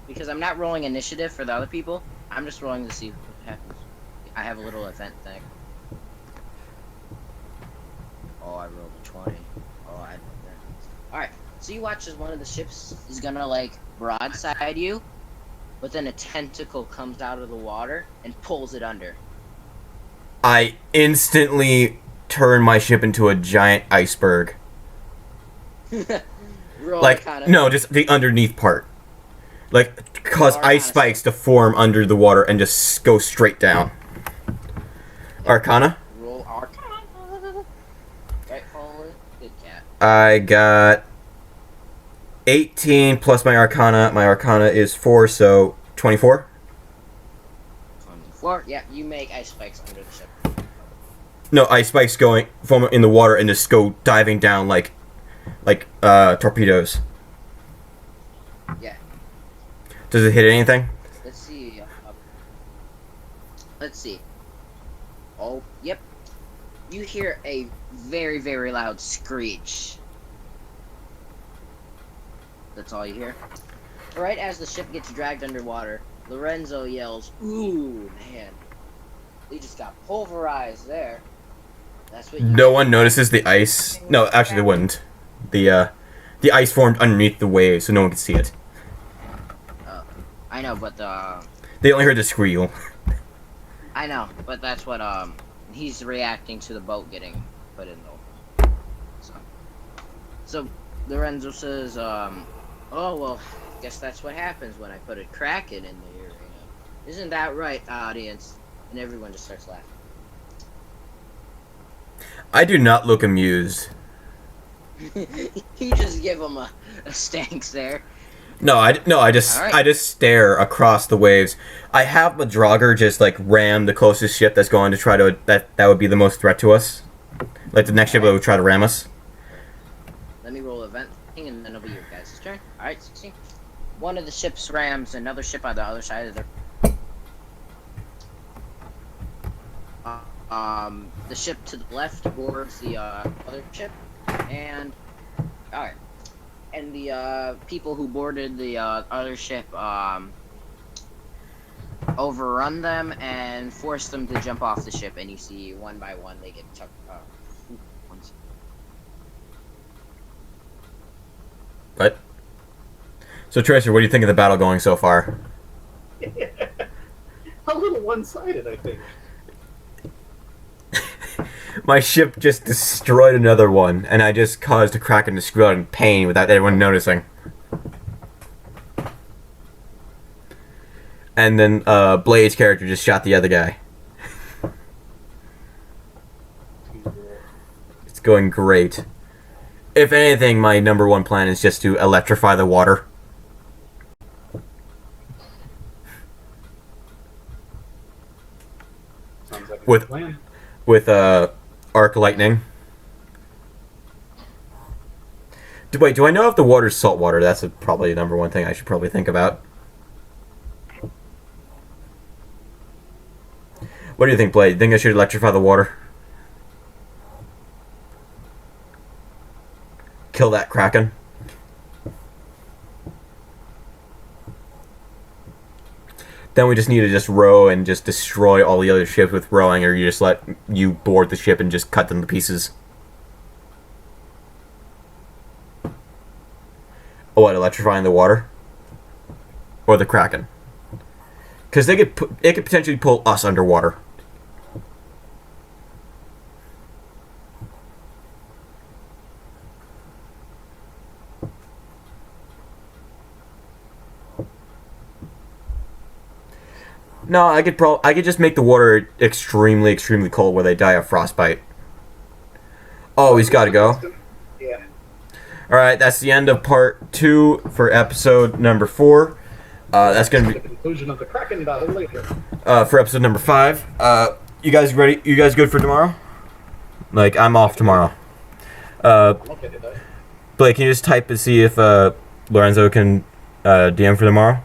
Because I'm not rolling initiative for the other people. I'm just rolling to see what happens. I have a little event thing. Oh, I rolled a 20. Oh, I. All right. So you watch as one of the ships is gonna broadside you, but then a tentacle comes out of the water and pulls it under. I instantly turn my ship into a giant iceberg. Roll Arcana. No, just the underneath part. Cause Arcana. ice spikes to form under the water and just go straight down. Arcana? Roll Arcana. Right forward. Good cat. I got 18 plus my Arcana. My Arcana is 4, so 24. 24. Yeah, you make ice spikes under the ship. No, ice spikes form in the water and just go diving down like torpedoes. Yeah. Does it hit anything? Let's see. Let's see. Oh, yep. You hear a very, very loud screech. That's all you hear. Right as the ship gets dragged underwater, Lorenzo yells, "Ooh, man. We just got pulverized there." That's what you No hear. one notices the ice. No, actually, they wouldn't. The ice formed underneath the waves, so no one could see it. I know, but They only heard the squeal. I know, but that's what he's reacting to the boat getting put in the. So Lorenzo says, "Oh well, guess that's what happens when I put a Kraken in the arena. Isn't that right, audience?" And everyone just starts laughing. I do not look amused. You just give him a stank stare. No, I just stare across the waves. I have the Draugr just like ram the closest ship that's going to try to that would be the most threat to us. Like the next ship that would try to ram us. Let me roll event thing, and then it'll be your guys' turn. All right, 16. One of the ships rams another ship on the other side of the. The ship to the left boards the other ship, and alright, and the people who boarded the other ship overrun them and force them to jump off the ship, and you see one by one they get chucked. What? So Tracer, what do you think of the battle going so far? A little one-sided, I think. My ship just destroyed another one, and I just caused a Kraken to screw out in pain without anyone noticing. And then Blade's character just shot the other guy. It's going great. If anything, my number one plan is just to electrify the water. Sounds like a With- good plan. With arc lightning. Wait, do I know if the water's salt water? That's probably the number one thing I should probably think about. What do you think, Blade? Think I should electrify the water? Kill that Kraken? Then we just need to just row and just destroy all the other ships with rowing, or you just let you board the ship and just cut them to pieces. Oh, what, electrifying the water? Or the Kraken? Because it could potentially pull us underwater. No, I could just make the water extremely, extremely cold where they die of frostbite. Oh, he's got to go. Yeah. All right, that's the end of part 2 for episode number 4. That's gonna The be conclusion of the Kraken battle later. for episode number 5. You guys ready? You guys good for tomorrow? Like, I'm off tomorrow. I'm okay today. Blake, can you just type to see if Lorenzo can DM for tomorrow?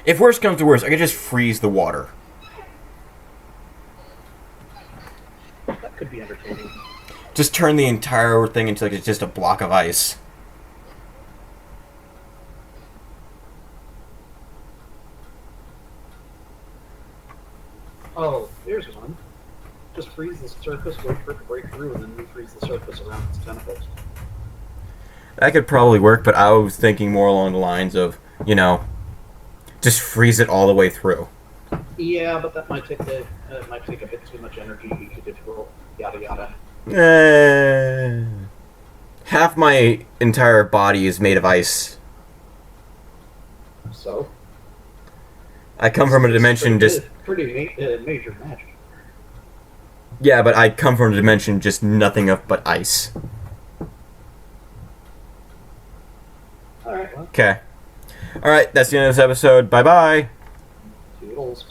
If worse comes to worse, I could just freeze the water. That could be entertaining. Just turn the entire thing into like it's just a block of ice. Oh, there's one. Just freeze the surface, wait for it to break through, and then refreeze the surface around its tentacles. That could probably work, but I was thinking more along the lines of, you know, just freeze it all the way through. Yeah, but that might take a bit too much energy, too difficult, yada yada. Half my entire body is made of ice. So? I come from a dimension just... Pretty major magic. Yeah, but I come from a dimension just nothing of but ice. Alright, well. Okay. All right, that's the end of this episode. Bye bye. Toodles.